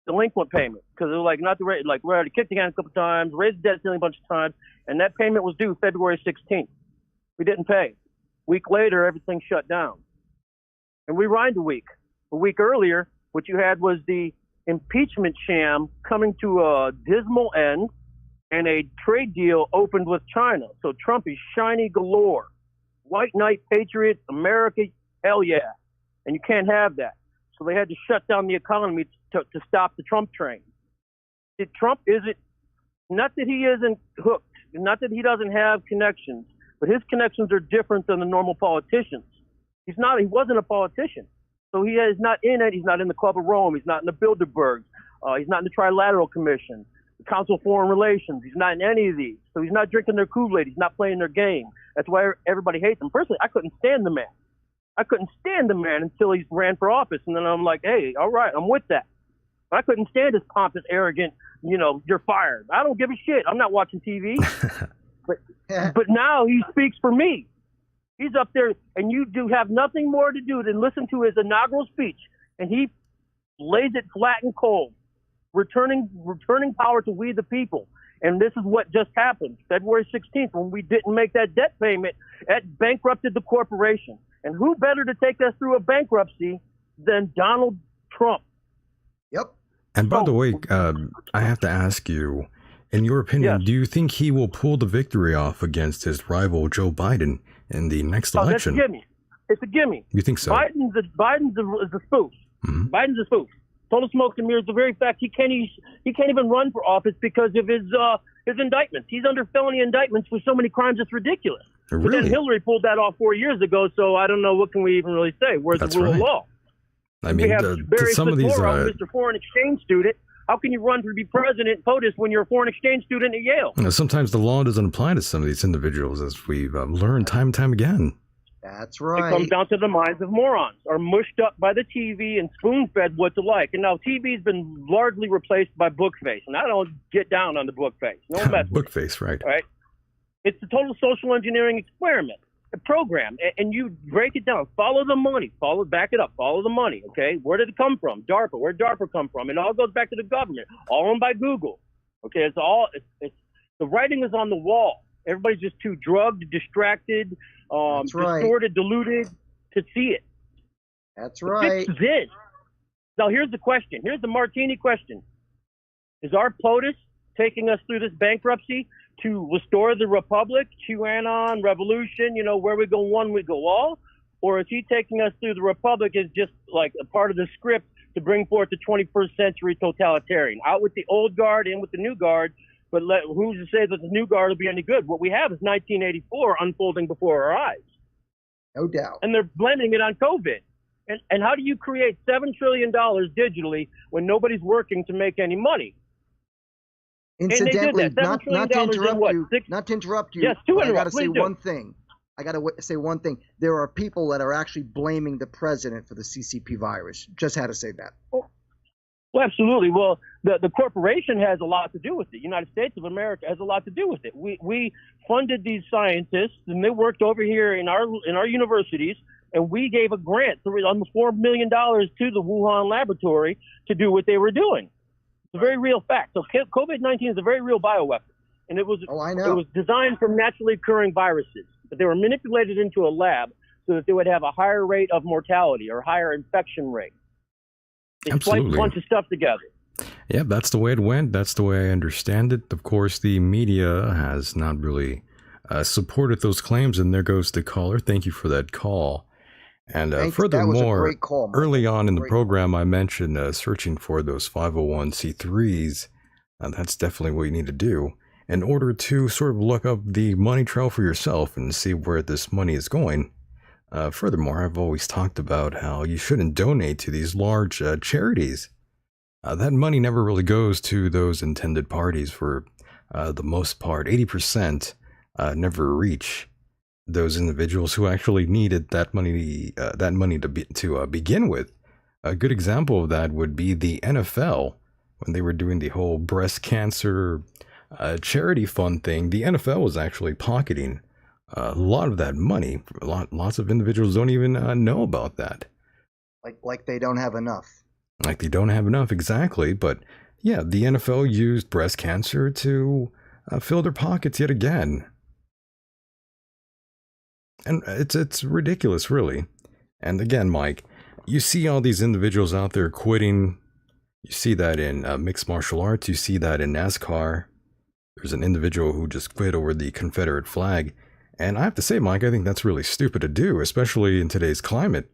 because it was like not the rate, like we already kicked the can a couple times, raised the debt ceiling a bunch of times, and that payment was due February 16th. We didn't pay. A week later, everything shut down. And we rhymed a week. A week earlier, what you had was the impeachment sham coming to a dismal end, and a trade deal opened with China. So Trump is shiny galore. White knight, patriot, America, hell yeah. And you can't have that. So they had to shut down the economy to stop the Trump train. Trump isn't, not that he isn't hooked, not that he doesn't have connections, but his connections are different than the normal politicians. He wasn't a politician. So he is not in it. He's not in the Club of Rome. He's not in the Bilderberg. He's not in the Trilateral Commission, the Council of Foreign Relations. He's not in any of these. So he's not drinking their Kool-Aid. He's not playing their game. That's why everybody hates him. Personally, I couldn't stand the man. Until he ran for office. And then I'm like, hey, all right, I'm with that. But I couldn't stand his pompous, arrogant, you're fired. I don't give a shit. I'm not watching TV. but now he speaks for me. He's up there, and you do have nothing more to do than listen to his inaugural speech, and he lays it flat and cold, returning power to we the people. And this is what just happened. February 16th, when we didn't make that debt payment, it bankrupted the corporation. And who better to take us through a bankruptcy than Donald Trump? Yep. And by the way, I have to ask you, in your opinion, Yes. do you think he will pull the victory off against his rival Joe Biden in the next election? That's a gimme. It's a gimme. You think so? Biden's a spoof. Mm-hmm. Biden's a spoof. Total smoke and mirrors. The very fact he can't even run for office because of his indictments. He's under felony indictments for so many crimes. It's ridiculous. Really? But then Hillary pulled that off 4 years ago. So I don't know, what can we even really say? Where's That's the rule right. of law? I mean, we have to Barry some of these, Mr. Foreign Exchange student. How can you run to be president POTUS when you're a foreign exchange student at Yale? sometimes the law doesn't apply to some of these individuals, as we've learned time and time again. That's It right. comes down to the minds of morons, are mushed up by the TV and spoon-fed what to like. And now TV's been largely replaced by Bookface, and I don't get down on the Bookface. No mess with it, Bookface, right? right? It's a total social engineering experiment, a program, and you break it down. Follow the money. Back it up. Follow the money, okay? Where did it come from? DARPA. Where did DARPA come from? It all goes back to the government, all owned by Google. Okay, it's the writing is on the wall. Everybody's just too drugged, distracted, That's right. distorted, diluted to see it. That's right. Fix this. Now, here's the question. Here's the martini question. Is our POTUS taking us through this bankruptcy to restore the republic, QAnon, revolution, where we go one, we go all? Or is he taking us through the republic as just like a part of the script to bring forth the 21st century totalitarian? Out with the old guard, in with the new guard. But who's to say that the new guard will be any good? What we have is 1984 unfolding before our eyes. No doubt. And they're blaming it on COVID. And how do you create $7 trillion digitally when nobody's working to make any money? Incidentally, and they did that. $7 trillion in what? not to interrupt you, Yes, to but I got interrupt, to say please do. one thing. I got to say one thing. There are people that are actually blaming the president for the CCP virus. Just had to say that. Well, absolutely. Well, the corporation has a lot to do with it. United States of America has a lot to do with it. We funded these scientists, and they worked over here in our universities, and we gave a grant almost $4 million to the Wuhan laboratory to do what they were doing. It's a very real fact. So COVID-19 is a very real bioweapon, and it was It was designed from naturally occurring viruses, but they were manipulated into a lab so that they would have a higher rate of mortality or higher infection rate. They spliced a bunch of stuff together. Yeah, that's the way it went. That's the way I understand it. Of course, the media has not really supported those claims, and there goes the caller. Thank you for that call. And furthermore, early on in the program, I mentioned searching for those 501c3s. That's definitely what you need to do in order to sort of look up the money trail for yourself and see where this money is going. Furthermore, I've always talked about how you shouldn't donate to these large charities. That money never really goes to those intended parties for the most part. 80% never reach those individuals who actually needed that money to begin with. A good example of that would be the NFL. When they were doing the whole breast cancer charity fund thing, the NFL was actually pocketing a lot of that money. Lots of individuals don't even know about that. Like they don't have enough. Like they don't have enough, exactly. But yeah, the NFL used breast cancer to fill their pockets yet again. And it's ridiculous, really. And again, Mike, you see all these individuals out there quitting. You see that in mixed martial arts. You see that in NASCAR. There's an individual who just quit over the Confederate flag. And I have to say, Mike, I think that's really stupid to do, especially in today's climate.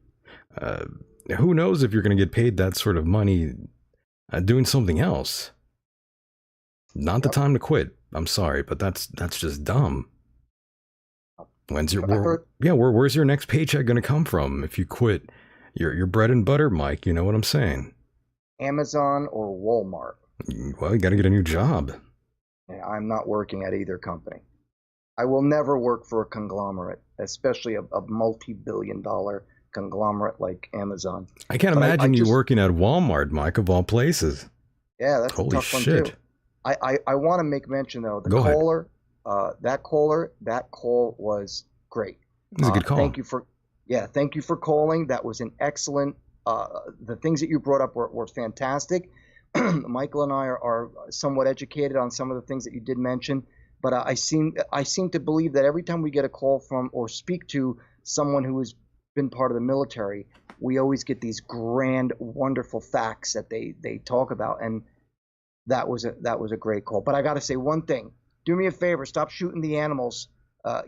Who knows if you're going to get paid that sort of money doing something else? Not the time to quit. I'm sorry, but that's just dumb. Where's your next paycheck going to come from if you quit your bread and butter, Mike? You know what I'm saying? Amazon or Walmart. Well, you got to get a new job. Yeah, I'm not working at either company. I will never work for a conglomerate, especially a multi-billion-dollar conglomerate like Amazon. I can't imagine you working at Walmart, Mike, of all places. Yeah, that's Holy a tough one shit. too. I want to make mention though, Go ahead. that call was great. It was a good call. Thank you for calling. That was an excellent. The things that you brought up were fantastic. Michael and I are somewhat educated on some of the things that you did mention, but I seem to believe that every time we get a call from or speak to someone who has been part of the military, we always get these grand, wonderful facts that they talk about, and that was a great call. But I got to say one thing: do me a favor, stop shooting the animals.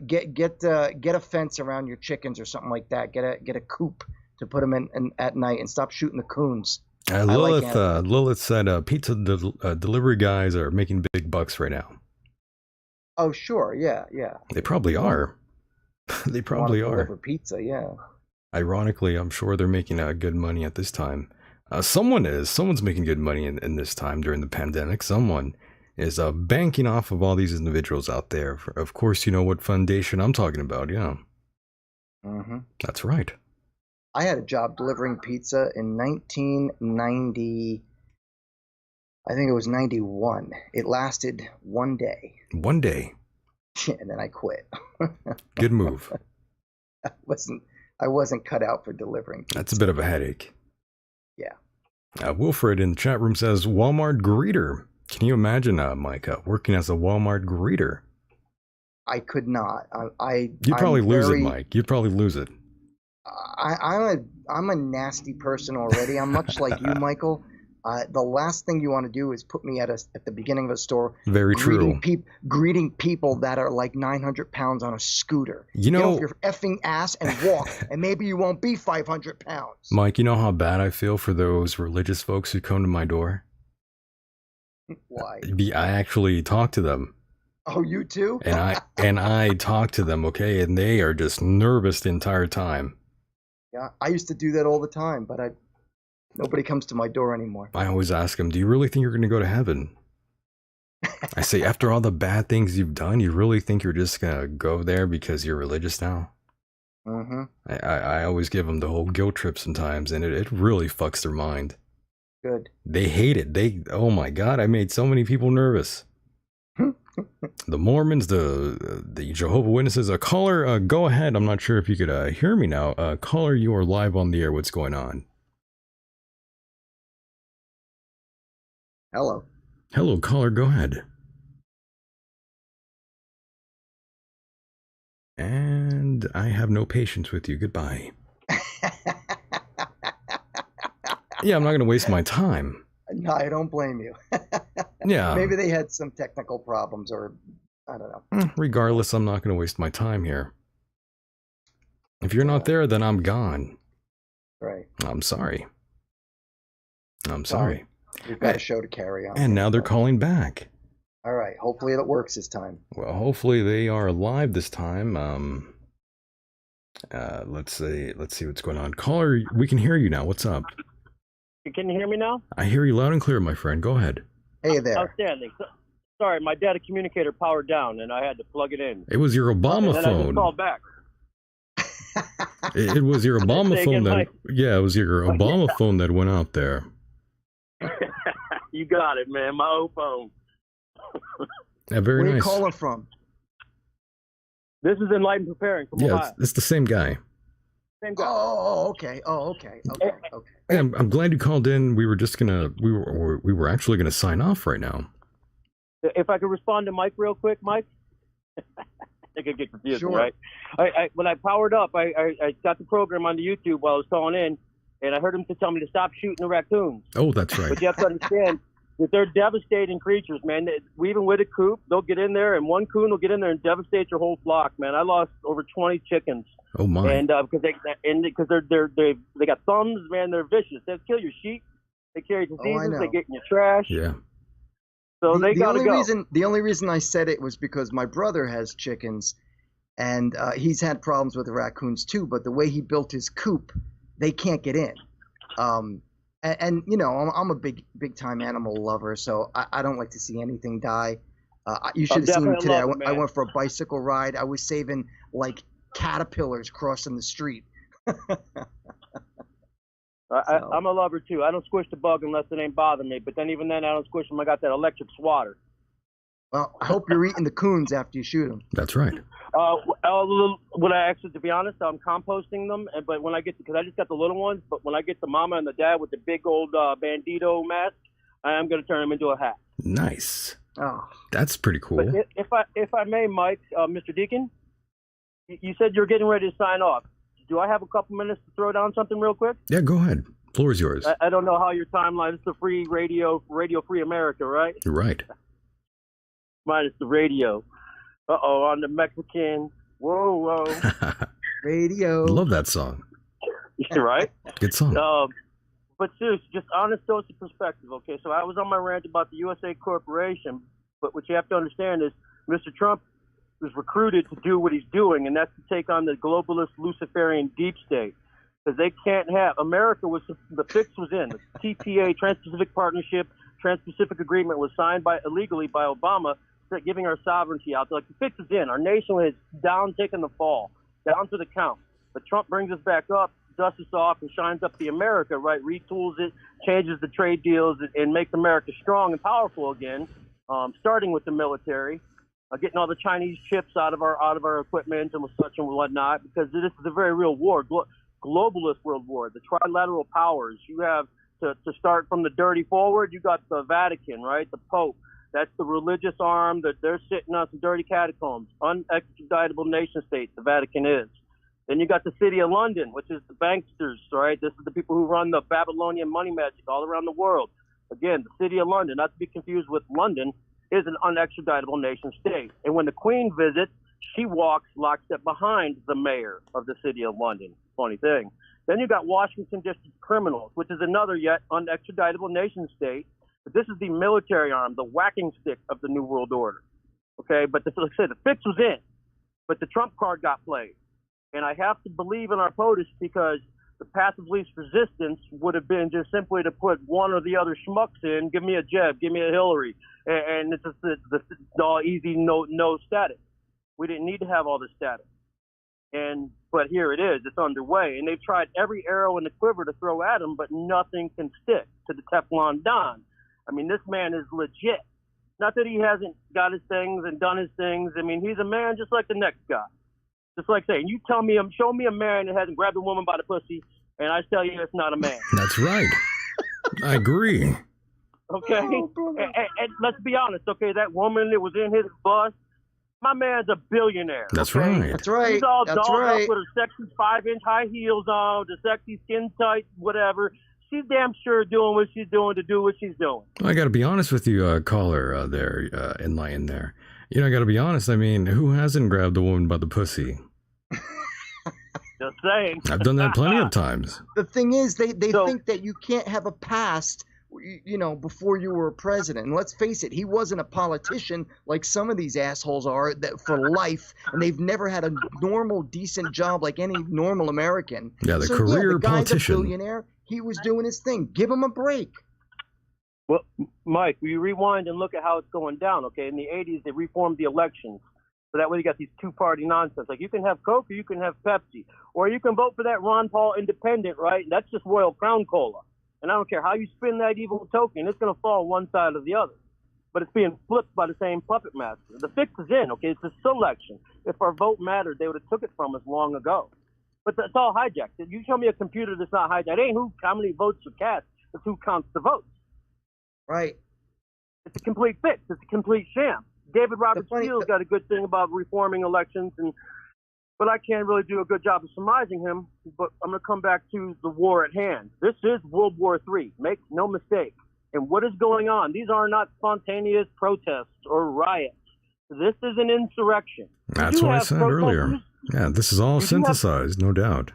Get a fence around your chickens or something like that. Get a coop to put them in at night, and stop shooting the coons. Lilith said pizza delivery guys are making big bucks right now. Oh, sure. Yeah. They probably are. They probably are. Deliver pizza, yeah. Ironically, I'm sure they're making good money at this time. Someone's making good money in this time during the pandemic. Someone is banking off of all these individuals out there. Of course, you know what foundation I'm talking about, yeah. Mm-hmm. That's right. I had a job delivering pizza in 1990. I think it was 91. It lasted one day. One day. And then I quit. Good move. I wasn't cut out for delivering pizza. That's a bit of a headache. Yeah. Wilfred in the chat room says Walmart greeter. Can you imagine, Mike, working as a Walmart greeter? I could not. You'd probably lose it, Mike. You'd probably lose it. I'm a nasty person already. I'm much like you, Michael. The last thing you want to do is put me at the beginning of a store. Very true. Greeting people that are like 900 pounds on a scooter. Get off your effing ass and walk, and maybe you won't be 500 pounds. Mike, you know how bad I feel for those religious folks who come to my door? Why? I actually talk to them. Oh, you too? and I talk to them, okay? And they are just nervous the entire time. Yeah, I used to do that all the time, but nobody comes to my door anymore. I always ask them, do you really think you're going to go to heaven? I say, after all the bad things you've done, you really think you're just gonna go there because you're religious now? Mm-hmm. I always give them the whole guilt trip sometimes, and it really fucks their mind. Good. They hate it. Oh my God, I made so many people nervous. The Mormons, the Jehovah Witnesses. A caller, go ahead. I'm not sure if you could hear me now. Caller, you are live on the air. What's going on? Hello. Hello, caller. Go ahead. And I have no patience with you. Goodbye. Yeah, I'm not going to waste my time. No, I don't blame you. Yeah. Maybe they had some technical problems, or I don't know. Regardless, I'm not going to waste my time here. If you're not there, then I'm gone. Right. I'm sorry. I'm sorry. We've got a show to carry on. And now they're calling back. All right. Hopefully it works this time. Well, hopefully they are live this time. Let's see what's going on. Caller, we can hear you now. What's up? Can you hear me now? I hear you loud and clear, my friend. Go ahead. Hey there. Outstanding. Sorry, my data communicator powered down, and I had to plug it in. It was your Obama and phone. I just called back. It was your Obama Say phone again, that. Mike. Yeah, it was your Obama phone that went out there. You got it, man. My old phone. Yeah, very Where nice. are you calling from? This is Enlightened Preparing from Yeah, Ohio. it's the same guy. Same guy. Oh, okay. Oh, okay. Okay. Okay. Yeah, I'm glad you called in. We were actually gonna sign off right now. If I could respond to Mike real quick, Mike. I could get confused, Sure. right? When I powered up, I got the program on the YouTube while I was calling in, and I heard him to tell me to stop shooting the raccoons. Oh, that's right. But you have to understand that they're devastating creatures, man. Even with a coop, they'll get in there, and one coon will get in there and devastate your whole flock, man. I lost over 20 chickens. Oh my! And because they got thumbs, man, they're vicious. They'll kill your sheep. They carry diseases. know. They get in your trash. Yeah. So they gotta go. The only reason I said it was because my brother has chickens, and he's had problems with the raccoons too. But the way he built his coop, they can't get in. And you know, I'm a big time animal lover, so I don't like to see anything die. You should have seen me today. I went for a bicycle ride. I was saving like caterpillars crossing the street. I'm a lover too. I don't squish the bug unless it ain't bothering me. But then even then, I don't squish them. I got that electric swatter. Well, I hope you're eating the coons after you shoot them. That's right. When I actually, to be honest, I'm composting them. But when I get, because I just got the little ones, but when I get the mama and the dad with the big old bandito mask, I am going to turn them into a hat. Nice. Oh, that's pretty cool. But if I may, Mike, Mr. Decon, you said you're getting ready to sign off. Do I have a couple minutes to throw down something real quick? Yeah, go ahead. Floor is yours. I don't know how your timeline. It's the free radio Free America, right? You're right. Mine is the radio. On the Mexican. Whoa. Radio. Love that song. You're right. Good song. But seriously, just honest social perspective, okay? So I was on my rant about the USA Corporation, but what you have to understand is Mr. Trump was recruited to do what he's doing, and that's to take on the globalist Luciferian deep state. Because they can't have, America was, the fix was in. The TPA, Trans-Pacific Partnership, Trans-Pacific Agreement was signed illegally by Obama, giving our sovereignty out. Like, the fix is in. Our nation is down, taking the fall, down to the count. But Trump brings us back up, dusts us off, and shines up the America, right? Retools it, changes the trade deals, and makes America strong and powerful again, starting with the military. Getting all the Chinese chips out of our equipment and such and whatnot, because this is a very real war, globalist world war, the trilateral powers. You have to start from the dirty forward. You got the Vatican, right? The Pope. That's the religious arm that they're sitting on some dirty catacombs, unextraditable nation state. The Vatican is. Then you got the City of London, which is the banksters, right? This is the people who run the Babylonian money magic all around the world. Again, the City of London, not to be confused with London, is an unextraditable nation state. And when the Queen visits, she walks lockstep behind the mayor of the City of London. Funny thing. Then you got Washington District criminals, which is another yet unextraditable nation state. But this is the military arm, the whacking stick of the New World Order. Okay, but like I said, the fix was in, but the Trump card got played. And I have to believe in our POTUS because the passive least resistance would have been just simply to put one or the other schmucks in, give me a Jeb, give me a Hillary, and it's just the all easy no status. We didn't need to have all this status. But here it is. It's underway, and they've tried every arrow in the quiver to throw at him, but nothing can stick to the Teflon Don. I mean, this man is legit. Not that he hasn't got his things and done his things. I mean, he's a man just like the next guy. Just like saying, show me a man that hasn't grabbed a woman by the pussy, and I tell you it's not a man. That's right. I agree. Okay? And let's be honest, okay? That woman that was in his bus, my man's a billionaire. That's okay? right. That's right. He's all That's dolled right. up with her sexy 5-inch high heels on, the sexy skin tight, whatever. She's damn sure doing what she's doing to do what she's doing. I got to be honest with you, caller there in line there. You know, I got to be honest. I mean, who hasn't grabbed a woman by the pussy? Just saying. I've done that plenty of times. The thing is, they think that you can't have a past, you know, before you were a president. And let's face it, he wasn't a politician like some of these assholes are that for life, and they've never had a normal, decent job like any normal American. Yeah, the so, career the guy's politician. a billionaire. He was doing his thing. Give him a break. Well, Mike, we rewind and look at how it's going down, okay? In the 80s, they reformed the elections. So that way you got these two-party nonsense. Like, you can have Coke or you can have Pepsi. Or you can vote for that Ron Paul independent, right? That's just Royal Crown Cola. And I don't care how you spin that evil token, it's going to fall one side or the other. But it's being flipped by the same puppet master. The fix is in, okay? It's a selection. If our vote mattered, they would have took it from us long ago. But it's all hijacked. You show me a computer that's not hijacked. It ain't how many votes are cast. It's who counts the votes. Right. It's a complete fix. It's a complete sham. David Robert Steele's got a good thing about reforming elections, but I can't really do a good job of surmising him. But I'm going to come back to the war at hand. This is World War III. Make no mistake. And what is going on? These are not spontaneous protests or riots. This is an insurrection. That's what I said earlier. Yeah, this is all synthesized, no doubt.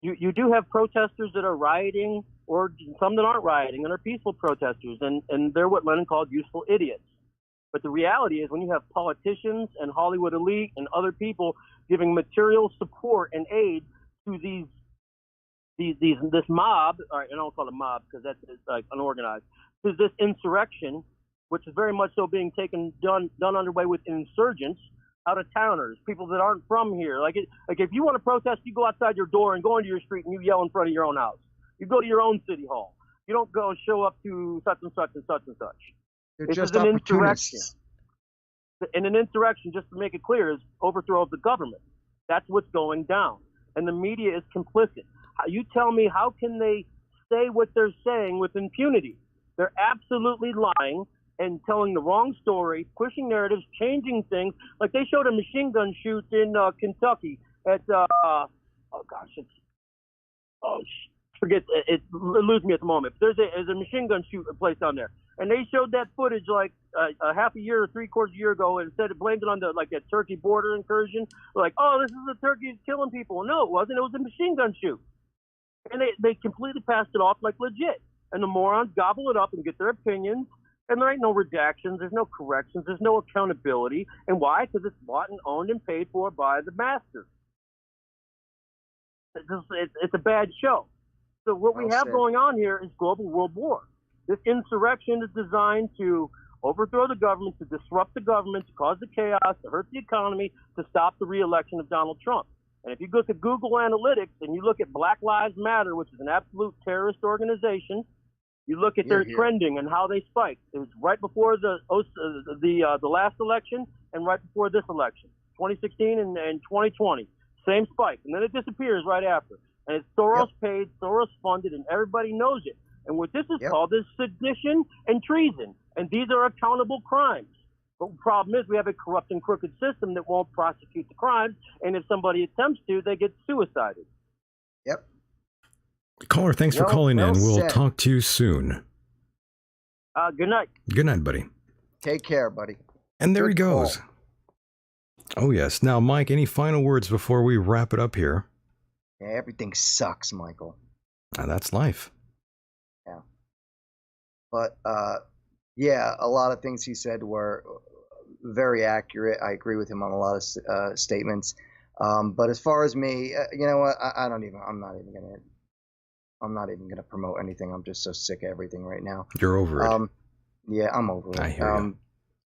You do have protesters that are rioting, or some that aren't rioting and are peaceful protesters, and they're what Lenin called useful idiots. But the reality is when you have politicians and Hollywood elite and other people giving material support and aid to this mob, or I don't call it a mob because that's like unorganized, to this insurrection, which is very much so being done underway with insurgents, out of towners, people that aren't from here. Like if you want to protest, you go outside your door and go into your street and you yell in front of your own house. You go to your own city hall. You don't go show up to such and such and such and such. They're This just is an opportunists. insurrection. And an insurrection, just to make it clear, is overthrow of the government. That's what's going down. And the media is complicit. You tell me, how can they say what they're saying with impunity? They're absolutely lying and telling the wrong story, pushing narratives, changing things. Like they showed a machine gun shoot in Kentucky at, forget, it lose me at the moment. There's a machine gun shoot place down there. And they showed that footage like a half a year or 3/4 year ago and said it blamed it on the like a Turkey border incursion. Like, oh, this is the Turkeys killing people. No, it wasn't. It was a machine gun shoot. And they completely passed it off like legit. And the morons gobble it up and get their opinions. And there ain't no redactions. There's no corrections. There's no accountability. And why? Because it's bought and owned and paid for by the master. It's a bad show. So what we have going on here is global world war. This insurrection is designed to overthrow the government, to disrupt the government, to cause the chaos, to hurt the economy, to stop the re-election of Donald Trump. And if you look at Google Analytics and you look at Black Lives Matter, which is an absolute terrorist organization, you look at their trending and how they spiked. It was right before the last election and right before this election, 2016 and 2020. Same spike. And then it disappears right after. And it's Soros paid, Soros funded, and everybody knows it. And what this is called is sedition and treason. And these are accountable crimes. But the problem is we have a corrupt and crooked system that won't prosecute the crimes. And if somebody attempts to, they get suicided. Yep. Caller, thanks for calling in. We'll said. talk to you soon. Good night. Good night, buddy. Take care, buddy. And there he goes. Oh, yes. Now, Mike, any final words before we wrap it up here? Yeah, everything sucks, Michael. That's life. Yeah. But, yeah, a lot of things he said were very accurate. I agree with him on a lot of statements. But as far as me, you know what? I'm not even gonna promote anything. I'm just so sick of everything right now. You're over it. Yeah, I'm over it. I hear you.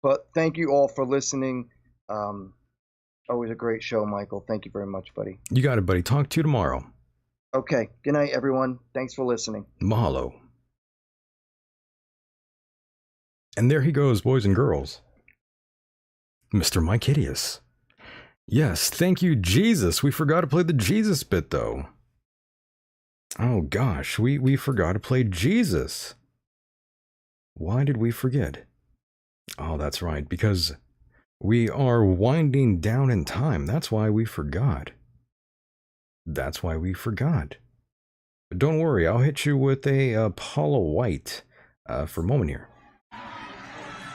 But thank you all for listening. Always a great show, Michael. Thank you very much, buddy. You got it, buddy. Talk to you tomorrow. Okay. Good night, everyone. Thanks for listening. Mahalo. And there he goes, boys and girls. Mr. Mike Hideous. Yes, thank you, Jesus. We forgot to play the Jesus bit, though. Oh, gosh, we forgot to play Jesus. Why did we forget? Oh, that's right, because we are winding down in time. That's why we forgot. That's why we forgot. But don't worry, I'll hit you with a Paula White for a moment here.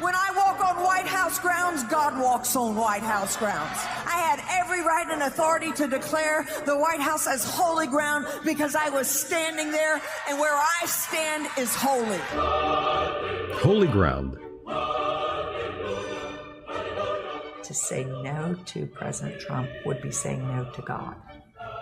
When I walk on White House grounds, God walks on White House grounds. I had every right and authority to declare the White House as holy ground because I was standing there, and where I stand is holy. Holy ground. To say no to President Trump would be saying no to God.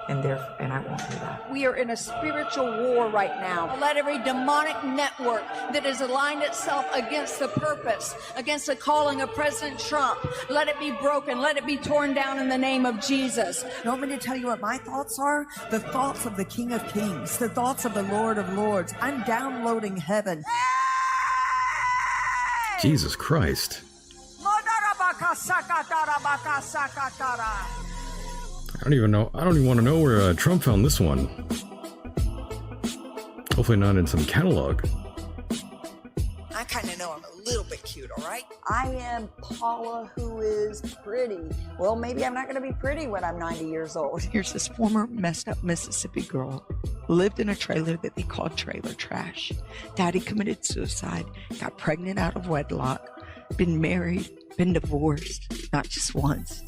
And I won't do that. We are in a spiritual war right now. Let every demonic network that has aligned itself against the purpose, against the calling of President Trump, let it be broken. Let it be torn down in the name of Jesus. You want me to tell you what my thoughts are? The thoughts of the King of Kings, the thoughts of the Lord of Lords. I'm downloading heaven. Jesus Christ. I don't even want to know where Trump found this one. Hopefully not in some catalog. I kind of know I'm a little bit cute, all right? I am Paula, who is pretty. Well, maybe I'm not going to be pretty when I'm 90 years old. Here's this former messed up Mississippi girl, lived in a trailer that they called trailer trash. Daddy committed suicide, got pregnant out of wedlock, been married, been divorced, not just once,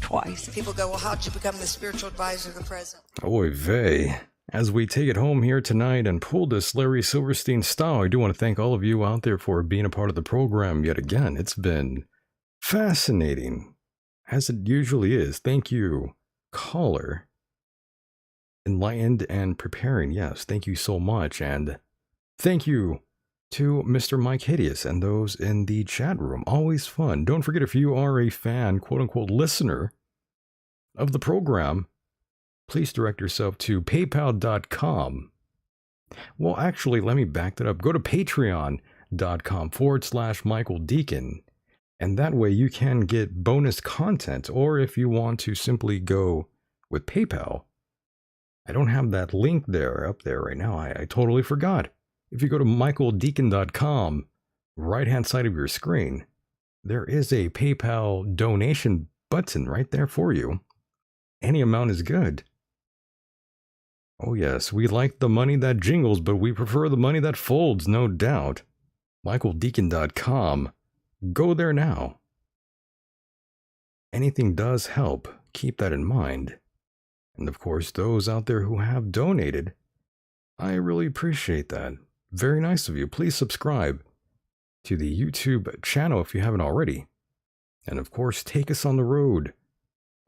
twice. People go, well, how'd you become the spiritual advisor of the president? Oy vey. As we take it home here tonight and pull this Larry Silverstein style, I do want to thank all of you out there for being a part of the program yet again. It's been fascinating, as it usually is. Thank you, caller. Enlightened and preparing, yes, thank you so much. And thank you to Mr. Mike Hideous and those in the chat room. Always fun. Don't forget, if you are a fan, quote-unquote listener of the program, please direct yourself to paypal.com. Well, actually, let me back that up. Go to patreon.com/Michael Decon, and that way you can get bonus content. Or if you want to simply go with PayPal, I don't have that link up there right now. I totally forgot. If you go to michaeldecon.com, right-hand side of your screen, there is a PayPal donation button right there for you. Any amount is good. Oh yes, we like the money that jingles, but we prefer the money that folds, no doubt. michaeldecon.com. Go there now. Anything does help. Keep that in mind. And of course, those out there who have donated, I really appreciate that. Very nice of you. Please subscribe to the YouTube channel if you haven't already. And of course, take us on the road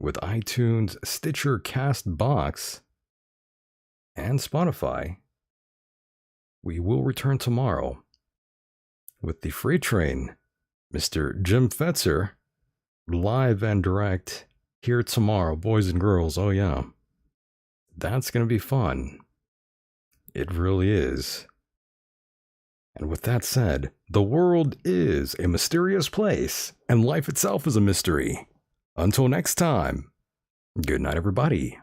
with iTunes, Stitcher, CastBox, and Spotify. We will return tomorrow with the freight train, Mr. Jim Fetzer, live and direct here tomorrow, boys and girls. Oh yeah, that's going to be fun. It really is. And with that said, the world is a mysterious place, and life itself is a mystery. Until next time, good night, everybody.